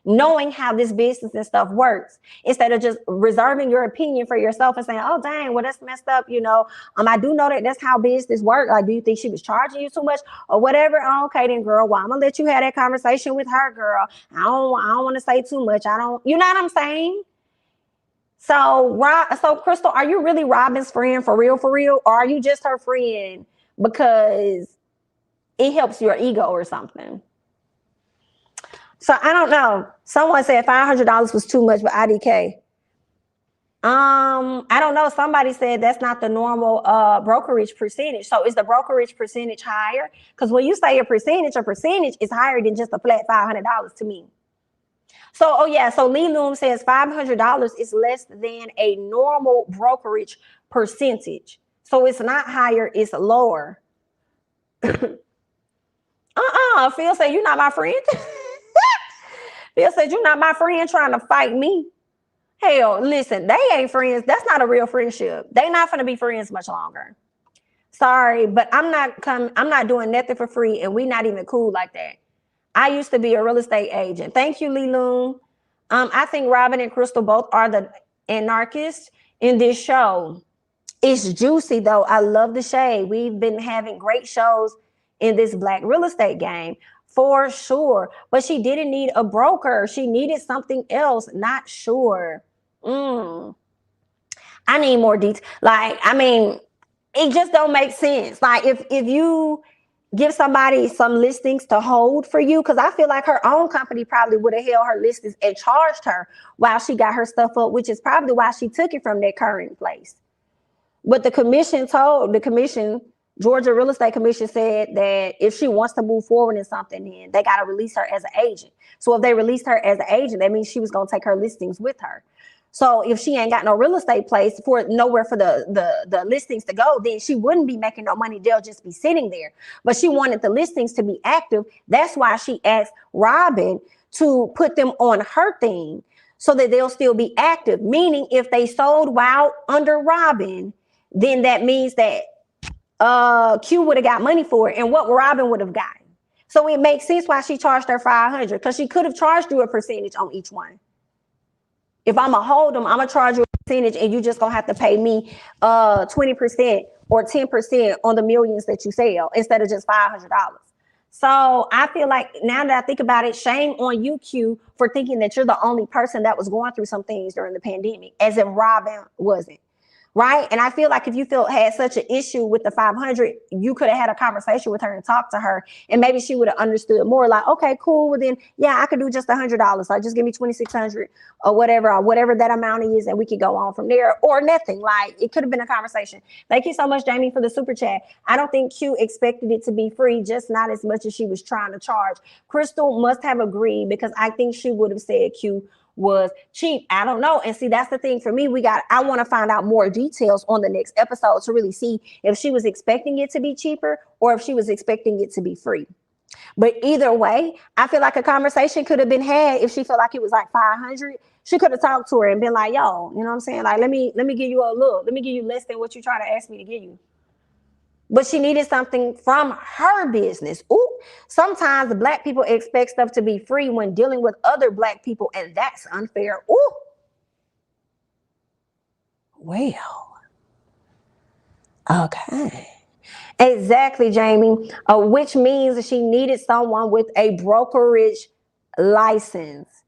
knowing how this business and stuff works, instead of just reserving your opinion for yourself and saying, oh, dang, well, that's messed up. I do know that that's how business works. Like, do you think she was charging you too much or whatever? Oh, okay, then, girl, well, I'm going to let you have that conversation with her, girl. I don't want to say too much. You know what I'm saying? So Crystal, are you really Robin's friend for real? Or are you just her friend because it helps your ego or something? So I don't know. Someone said $500 was too much for IDK. I don't know. Somebody said that's not the normal brokerage percentage. So is the brokerage percentage higher? Because when you say a percentage is higher than just a flat $500 to me. So, so Lee Loom says $500 is less than a normal brokerage percentage. So it's not higher, it's lower. Phil said, you're not my friend. Phil said, you're not my friend trying to fight me. Hell, listen, they ain't friends. That's not a real friendship. They not going to be friends much longer. Sorry, but I'm not doing nothing for free, and we not even cool like that. I used to be a real estate agent. Thank you, Lee Loon. I think Robin and Crystal both are the anarchists in this show. It's juicy, though. I love the shade. We've been having great shows in this Black real estate game. For sure. But she didn't need a broker. She needed something else. Not sure. I need more details. It just don't make sense. Like if you give somebody some listings to hold for you, because I feel like her own company probably would have held her listings and charged her while she got her stuff up, which is probably why she took it from that current place. But the commission Georgia Real Estate Commission said that if she wants to move forward in something, then they got to release her as an agent. So if they released her as an agent, that means she was going to take her listings with her. So if she ain't got no real estate place nowhere for the listings to go, then she wouldn't be making no money. They'll just be sitting there. But she wanted the listings to be active. That's why she asked Robin to put them on her thing so that they'll still be active. Meaning if they sold while under Robin, then that means that Q would have got money for it, and what Robin would have gotten. So it makes sense why she charged her $500, because she could have charged you a percentage on each one. If I'm gonna hold them, I'm gonna charge you a percentage, and you just gonna have to pay me 20% or 10% on the millions that you sell instead of just $500. So I feel like now that I think about it, shame on you, Q, for thinking that you're the only person that was going through some things during the pandemic, as if Robin wasn't. Right. And I feel like if you had such an issue with the 500, you could have had a conversation with her and talked to her, and maybe she would have understood more. Like, OK, cool. Well, then, yeah, I could do just $100. Like, just give me $2,600 or whatever that amount is. And we could go on from there, or nothing. Like, it could have been a conversation. Thank you so much, Jamie, for the super chat. I don't think Q expected it to be free, just not as much as she was trying to charge. Crystal must have agreed, because I think she would have said Q was cheap. I don't know. And see, that's the thing for me. I want to find out more details on the next episode to really see if she was expecting it to be cheaper or if she was expecting it to be free. But either way, I feel like a conversation could have been had. If she felt like it was like 500, she could have talked to her and been like, yo, you know what I'm saying? Like, let me give you a look. Let me give you less than what you try to ask me to give you. But she needed something from her business. Ooh, sometimes Black people expect stuff to be free when dealing with other Black people, and that's unfair. Ooh. Well, okay. Exactly, Jamie. Which means that she needed someone with a brokerage license.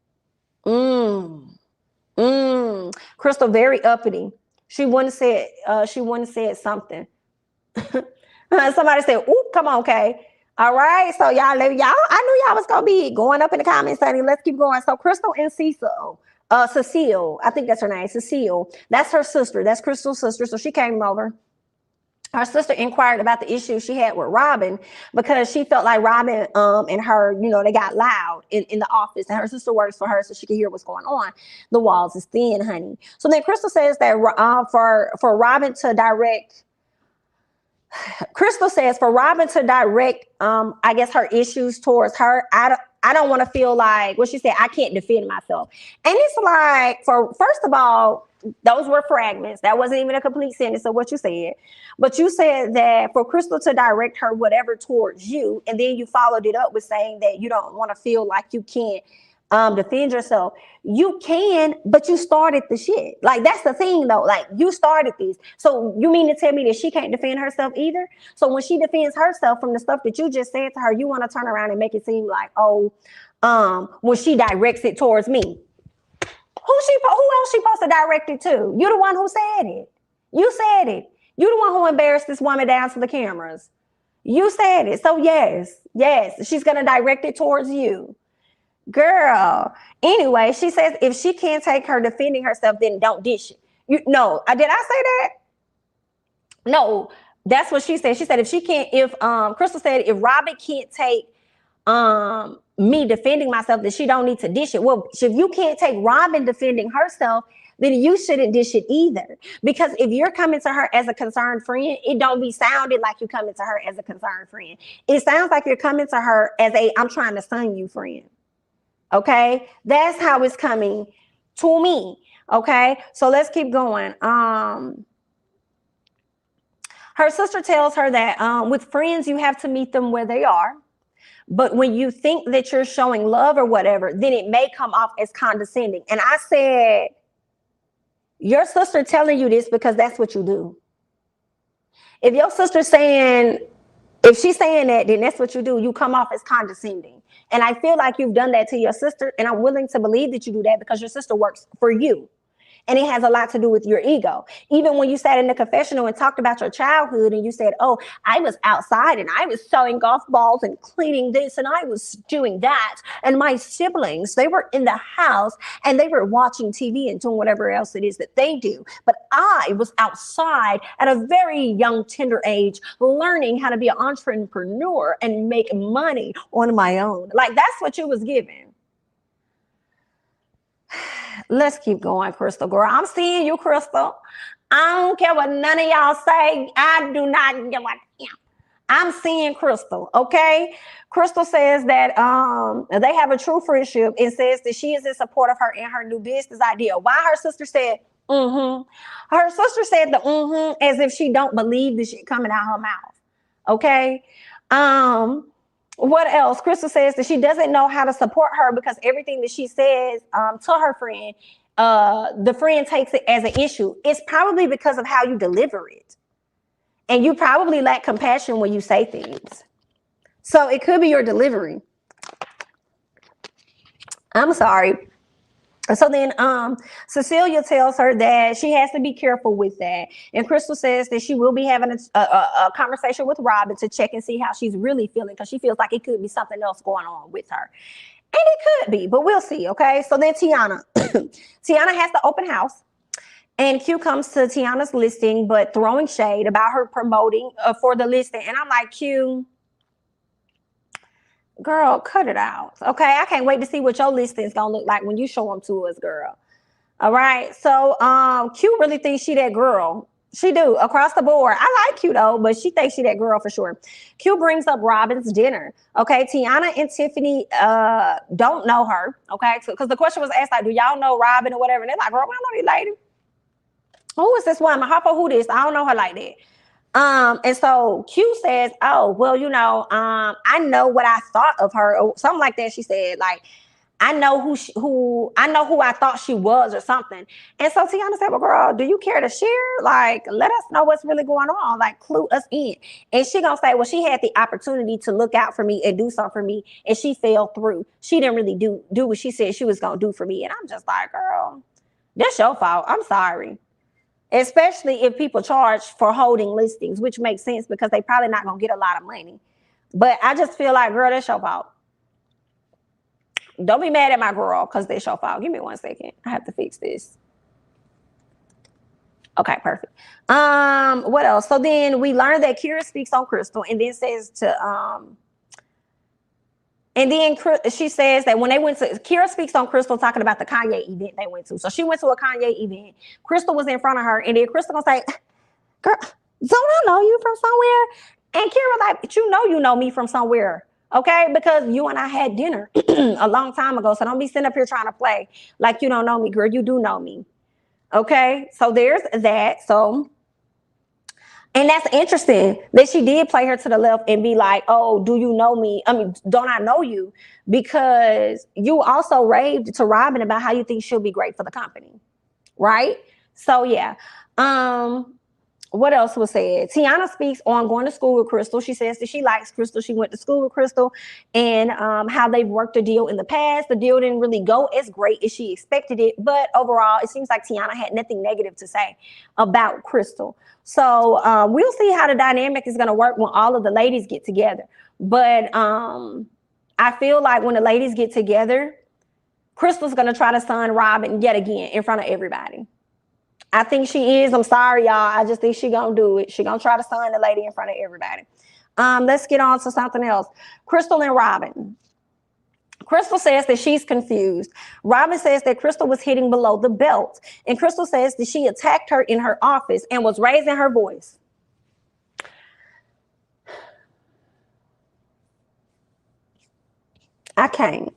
Crystal, very uppity. She wouldn't say something. Somebody said, "Oop, come on, Kay." All right, so y'all, I knew y'all was gonna be going up in the comments saying, "Let's keep going." So Crystal and Cecil Cecile, I think that's her name, Cecile. That's her sister. That's Crystal's sister. So she came over. Her sister inquired about the issue she had with Robin because she felt like Robin and her, they got loud in the office, and her sister works for her so she can hear what's going on. The walls is thin, honey. So then Crystal says that for Robin to direct, Crystal says for Robin to direct, I guess her issues towards her. I don't want to feel like what she said. I can't defend myself, and it's like first of all, those were fragments. That wasn't even a complete sentence of what you said. But you said that for Crystal to direct her whatever towards you, and then you followed it up with saying that you don't want to feel like you can't defend yourself. You can, but you started the shit. Like, that's the thing, though. Like, you started this. So you mean to tell me that she can't defend herself either? So when she defends herself from the stuff that you just said to her, you want to turn around and make it seem like, when she directs it towards me. Who else she supposed to direct it to? You the one who said it. You said it. You the one who embarrassed this woman down to the cameras. You said it. So yes, she's going to direct it towards you. Girl. Anyway, she says if she can't take her defending herself, then don't dish it. Did I say that? No, that's what she said. She said Crystal said if Robin can't take me defending myself, that she don't need to dish it. Well, if you can't take Robin defending herself, then you shouldn't dish it either. Because if you're coming to her as a concerned friend, it don't be sounded like you're coming to her as a concerned friend. It sounds like you're coming to her as I'm trying to son you friend. Okay? That's how it's coming to me. Okay? So let's keep going. Her sister tells her that with friends, you have to meet them where they are. But when you think that you're showing love or whatever, then it may come off as condescending. And I said, your sister telling you this because that's what you do. If your sister's saying, if she's saying that, then that's what you do. You come off as condescending. And I feel like you've done that to your sister. And I'm willing to believe that you do that because your sister works for you. And it has a lot to do with your ego. Even when you sat in the confessional and talked about your childhood and you said, oh, I was outside and I was selling golf balls and cleaning this and I was doing that. And my siblings, they were in the house and they were watching TV and doing whatever else it is that they do. But I was outside at a very young, tender age, learning how to be an entrepreneur and make money on my own. Like, that's what you was given. Let's keep going, Crystal girl. I'm seeing you, Crystal. I don't care what none of y'all say. I do not give a damn. I'm seeing Crystal, okay? Crystal says that they have a true friendship and says that she is in support of her in her new business idea. Why her sister said, Her sister said the as if she don't believe the shit coming out her mouth, okay? What else? Crystal says that she doesn't know how to support her because everything that she says to her friend, the friend takes it as an issue. It's probably because of how you deliver it. And you probably lack compassion when you say things. So it could be your delivery. I'm sorry. So then Cecilia tells her that she has to be careful with that. And Crystal says that she will be having a conversation with Robin to check and see how she's really feeling, because she feels like it could be something else going on with her. And it could be, but we'll see, okay? So then Tiana. Tiana has the open house. And Q comes to Tiana's listing, but throwing shade about her promoting for the listing. And I'm like, Q, girl, cut it out. Okay, I can't wait to see what your listing's gonna look like when you show them to us, girl. All right. So Q really thinks she that girl. She do, across the board. I like Q though, but she thinks she that girl for sure. Q brings up Robin's dinner. Okay, Tiana and Tiffany don't know her. Okay, because the question was asked, like, do y'all know Robin or whatever? And they're like, girl, we don't know this lady. Who is this woman? Hopper, who this? I don't know her like that. And so Q says, oh, well, I know what I thought of her, or something like that. She said, like, I know who I thought she was, or something. And so Tiana said, well, girl, do you care to share? Like, let us know what's really going on. Like, clue us in. And she gonna say, well, she had the opportunity to look out for me and do something for me, and she fell through. She didn't really do what she said she was gonna do for me. And I'm just like, girl, that's your fault. I'm sorry. Especially if people charge for holding listings, which makes sense because they probably not going to get a lot of money. But I just feel like, girl, that's your fault. Don't be mad at my girl because they your fault. Give me 1 second. I have to fix this. Okay, perfect. What else? So then we learned that Kira speaks on Crystal and then says to and then she says that when they went to, Kira speaks on Crystal talking about the Kanye event they went to. So she went to a Kanye event. Crystal was in front of her, and then Crystal gonna say, "Girl, don't I know you from somewhere?" And Kira was like, "But you know me from somewhere, okay? Because you and I had dinner a long time ago. So don't be sitting up here trying to play like you don't know me, girl. You do know me, okay?" So there's that. So. And that's interesting that she did play her to the left and be like, "Oh, do you know me? I mean, don't I know you?" Because you also raved to Robin about how you think she'll be great for the company, right? So yeah. What else was said? Tiana speaks on going to school with Crystal. She says that she likes Crystal. She went to school with Crystal, and how they've worked a deal in the past. The deal didn't really go as great as she expected it, but overall, it seems like Tiana had nothing negative to say about Crystal. So we'll see how the dynamic is going to work when all of the ladies get together. But I feel like when the ladies get together, Crystal's going to try to son Robin yet again in front of everybody. I think she is. I'm sorry, y'all. I just think she gonna do it. She gonna try to sign the lady in front of everybody. Let's get on to something else. Crystal and Robin. Crystal says that she's confused. Robin says that Crystal was hitting below the belt. And Crystal says that she attacked her in her office and was raising her voice. I can't.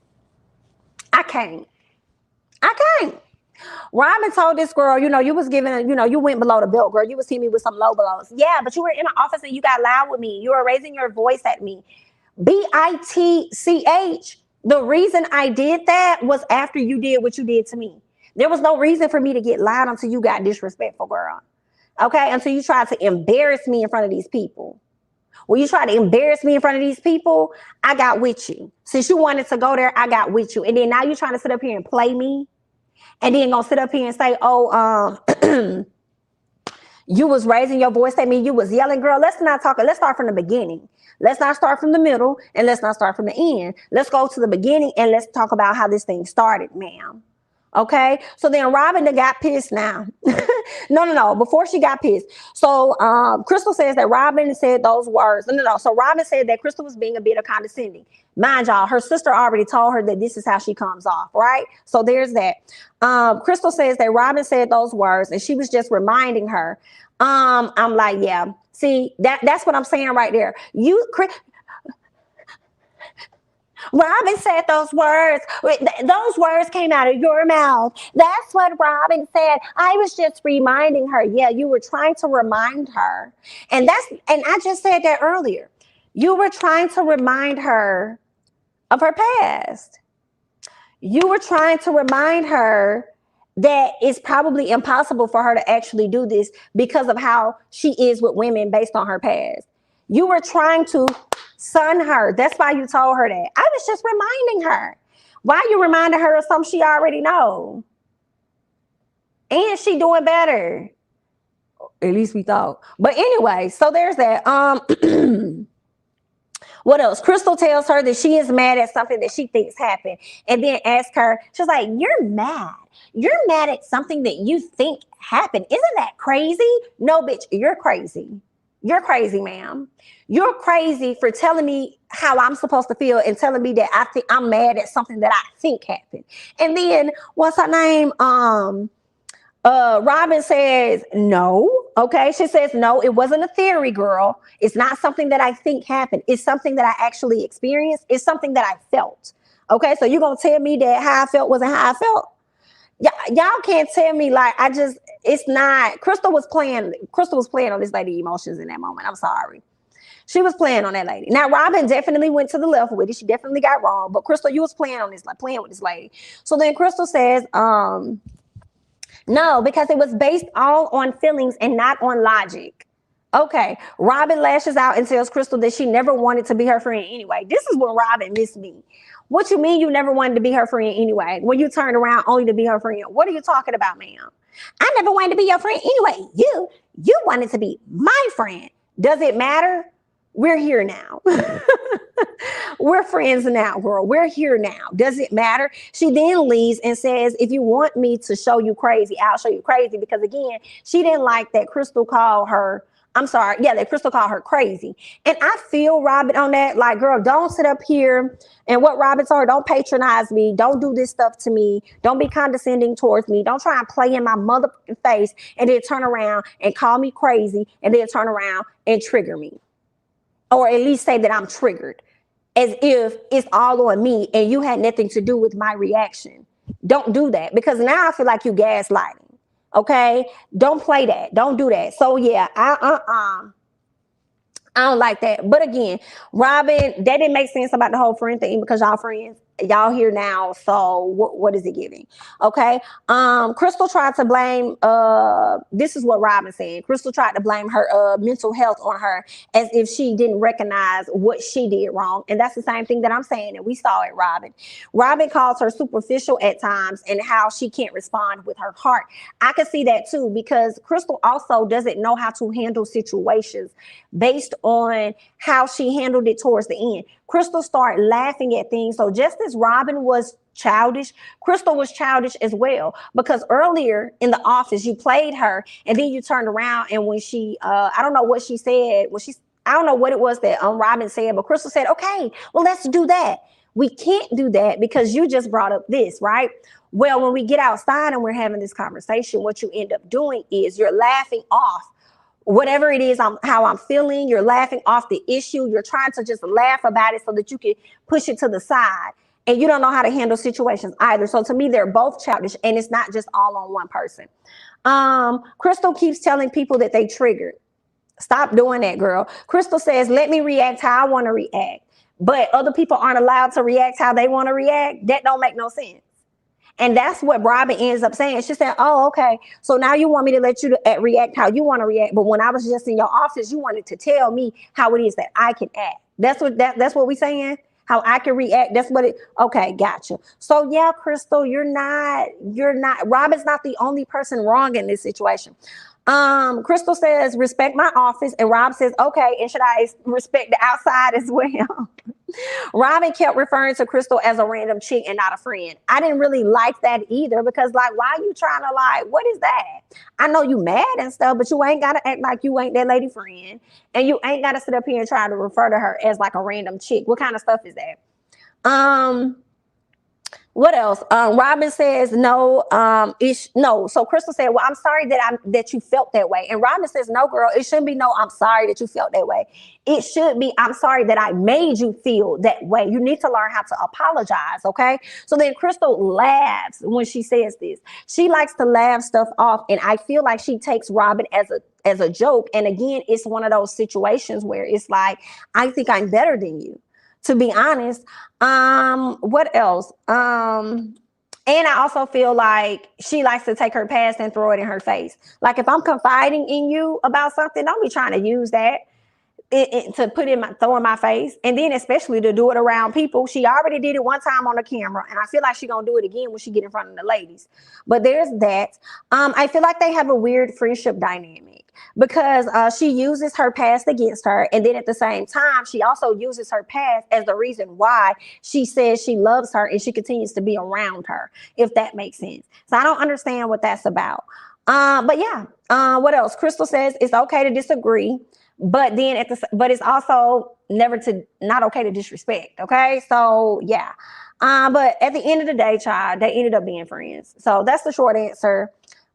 Robin told this girl, you was giving, you went below the belt, girl. You was hitting me with some low blows. Yeah, but you were in the office and you got loud with me. You were raising your voice at me. BITCH. The reason I did that was after you did what you did to me. There was no reason for me to get loud until you got disrespectful, girl. Okay, until you tried to embarrass me in front of these people. When you tried to embarrass me in front of these people, I got with you. Since you wanted to go there, I got with you. And then now you're trying to sit up here and play me. And then gonna sit up here and say, "Oh, you was raising your voice at me. You was yelling, girl." Let's not talk. Let's start from the beginning. Let's not start from the middle, and let's not start from the end. Let's go to the beginning and let's talk about how this thing started, ma'am. Okay, so then Robin got pissed now. No. Before she got pissed. So Crystal says that Robin said those words. No. So Robin said that Crystal was being a bit of condescending. Mind y'all, her sister already told her that this is how she comes off, right? So there's that. Crystal says that Robin said those words and she was just reminding her. I'm like, yeah. See, that's what I'm saying right there. Robin said those words. Those words came out of your mouth. That's what Robin said. I was just reminding her. Yeah, you were trying to remind her. And I just said that earlier. You were trying to remind her of her past. You were trying to remind her that it's probably impossible for her to actually do this because of how she is with women based on her past. You were trying to son her. That's why you told her that. I was just reminding her. Why you reminding her of something she already know? And she doing better. At least we thought. But anyway, so there's that. What else? Crystal tells her that she is mad at something that she thinks happened. And then asks her, she's like, you're mad. You're mad at something that you think happened. Isn't that crazy? No, bitch, you're crazy. You're crazy, ma'am. You're crazy for telling me how I'm supposed to feel and telling me that I think I'm mad at something that I think happened. And then what's her name? Robin says no. Okay, she says no. It wasn't a theory, girl. It's not something that I think happened. It's something that I actually experienced. It's something that I felt. Okay, so you're gonna tell me that how I felt wasn't how I felt? Y'all can't tell me like it's not. Crystal was playing on this lady emotions in that moment. I'm sorry. She was playing on that lady. Now, Robin definitely went to the left with it. She definitely got wrong. But Crystal, you was playing with this lady. So then Crystal says, no, because it was based all on feelings and not on logic. Okay. Robin lashes out and tells Crystal that she never wanted to be her friend anyway. This is when Robin missed me. What you mean you never wanted to be her friend anyway? When you turned around only to be her friend? What are you talking about, ma'am? I never wanted to be your friend anyway. You wanted to be my friend. Does it matter? We're here now. We're friends now, girl. We're here now. Does it matter? She then leaves and says, if you want me to show you crazy, I'll show you crazy. Because again, she didn't like that Crystal called her, I'm sorry, yeah, that Crystal called her crazy. And I feel Robin on that. Like, girl, don't sit up here and what Robin told her, don't patronize me. Don't do this stuff to me. Don't be condescending towards me. Don't try and play in my motherfucking face and then turn around and call me crazy and then turn around and trigger me. Or at least say that I'm triggered, as if it's all on me and you had nothing to do with my reaction. Don't do that, because now I feel like you gaslighting. Okay, don't play that. Don't do that. So yeah, I don't like that. But again, Robin, that didn't make sense about the whole friend thing, because y'all friends. Y'all here now, so what is it giving? Okay. Crystal tried to blame, this is what Robin said. Crystal tried to blame her mental health on her, as if she didn't recognize what she did wrong. And that's the same thing that I'm saying, and we saw it, Robin. Robin calls her superficial at times and how she can't respond with her heart. I can see that too, because Crystal also doesn't know how to handle situations based on how she handled it towards the end. Crystal started laughing at things. So just as Robin was childish, Crystal was childish as well. Because earlier in the office, you played her and then you turned around, and when she, I don't know what she said, I don't know what it was that Robin said, but Crystal said, okay, well, let's do that. We can't do that because you just brought up this, right? Well, when we get outside and we're having this conversation, what you end up doing is you're laughing off whatever it is how I'm feeling. You're laughing off the issue. You're trying to just laugh about it so that you can push it to the side. And you don't know how to handle situations either. So to me, they're both childish, and it's not just all on one person. Crystal keeps telling people that they triggered. Stop doing that, girl. Crystal says, let me react how I want to react. But other people aren't allowed to react how they want to react. That don't make no sense. And that's what Robin ends up saying. She said, oh, okay, so now you want me to let you react how you want to react. But when I was just in your office, you wanted to tell me how it is that I can act. That's what we saying? How I can react. That's what it, okay, gotcha. So yeah, Crystal, you're not, Robin's not the only person wrong in this situation. Crystal says, respect my office. And Rob says, okay, and should I respect the outside as well? Robin kept referring to Crystal as a random chick and not a friend. I didn't really like that either, because like, why are you trying to like, what is that? I know you mad and stuff, but you ain't got to act like you ain't that lady friend. And you ain't got to sit up here and try to refer to her as like a random chick. What kind of stuff is that? What else? Robin says no. No. So Crystal said, "Well, I'm sorry that you felt that way." And Robin says, "No, girl. It shouldn't be no. I'm sorry that you felt that way. It should be, I'm sorry that I made you feel that way. You need to learn how to apologize." Okay. So then Crystal laughs when she says this. She likes to laugh stuff off, and I feel like she takes Robin as a joke. And again, it's one of those situations where it's like, I think I'm better than you, to be honest. What else? And I also feel like she likes to take her past and throw it in her face. Like, if I'm confiding in you about something, don't be trying to use that to throw in my face. And then especially to do it around people. She already did it one time on the camera, and I feel like she's gonna do it again when she get in front of the ladies. But there's that. I feel like they have a weird friendship dynamic, because she uses her past against her, and then at the same time she also uses her past as the reason why she says she loves her and she continues to be around her, if that makes sense. So I don't understand what that's about. But yeah, what else? Crystal says it's okay to disagree, but then but it's also not okay to disrespect. Okay, so yeah. But at the end of the day, child, they ended up being friends. So that's the short answer.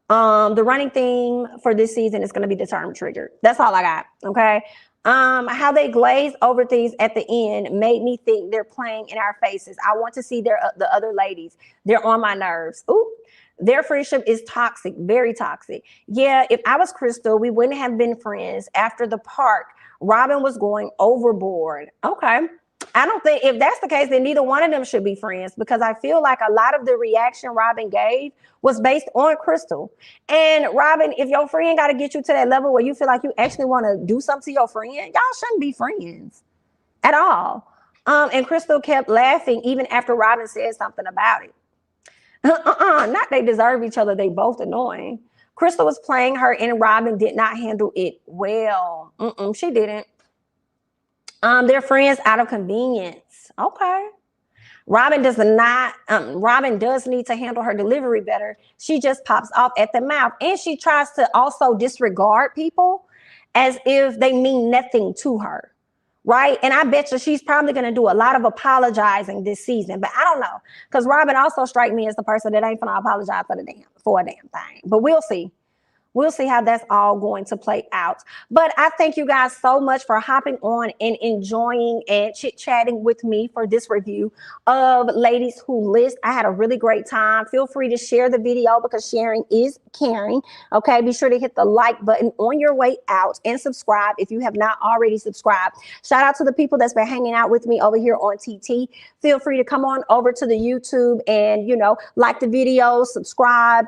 The running theme for this season is going to be the term triggered. That's all I got. Okay. How they glaze over things at the end made me think they're playing in our faces. I want to see the other ladies. They're on my nerves. Ooh. Their friendship is toxic, very toxic. Yeah, if I was Crystal, we wouldn't have been friends. After the park, Robin was going overboard. Okay. I don't think, if that's the case, then neither one of them should be friends, because I feel like a lot of the reaction Robin gave was based on Crystal. And Robin, if your friend got to get you to that level where you feel like you actually want to do something to your friend, y'all shouldn't be friends at all. And Crystal kept laughing even after Robin said something about it. Not they deserve each other. They both annoying. Crystal was playing her, and Robin did not handle it well. She didn't. They're friends out of convenience. Okay. Robin does not. Robin does need to handle her delivery better. She just pops off at the mouth, and she tries to also disregard people as if they mean nothing to her, right? And I bet you she's probably going to do a lot of apologizing this season, but I don't know, because Robin also strikes me as the person that ain't gonna apologize for a damn thing. But we'll see. We'll see how that's all going to play out. But I thank you guys so much for hopping on and enjoying and chit-chatting with me for this review of Ladies Who List. I had a really great time. Feel free to share the video because sharing is caring. Okay, be sure to hit the like button on your way out and subscribe if you have not already subscribed. Shout out to the people that's been hanging out with me over here on TT. Feel free to come on over to the YouTube and, you know, like the video, subscribe,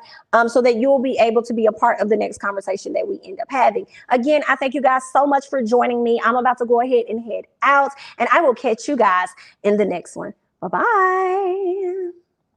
so that you'll be able to be a part of the next conversation that we end up having. Again, I thank you guys so much for joining me. I'm about to go ahead and head out, and I will catch you guys in the next one. Bye-bye.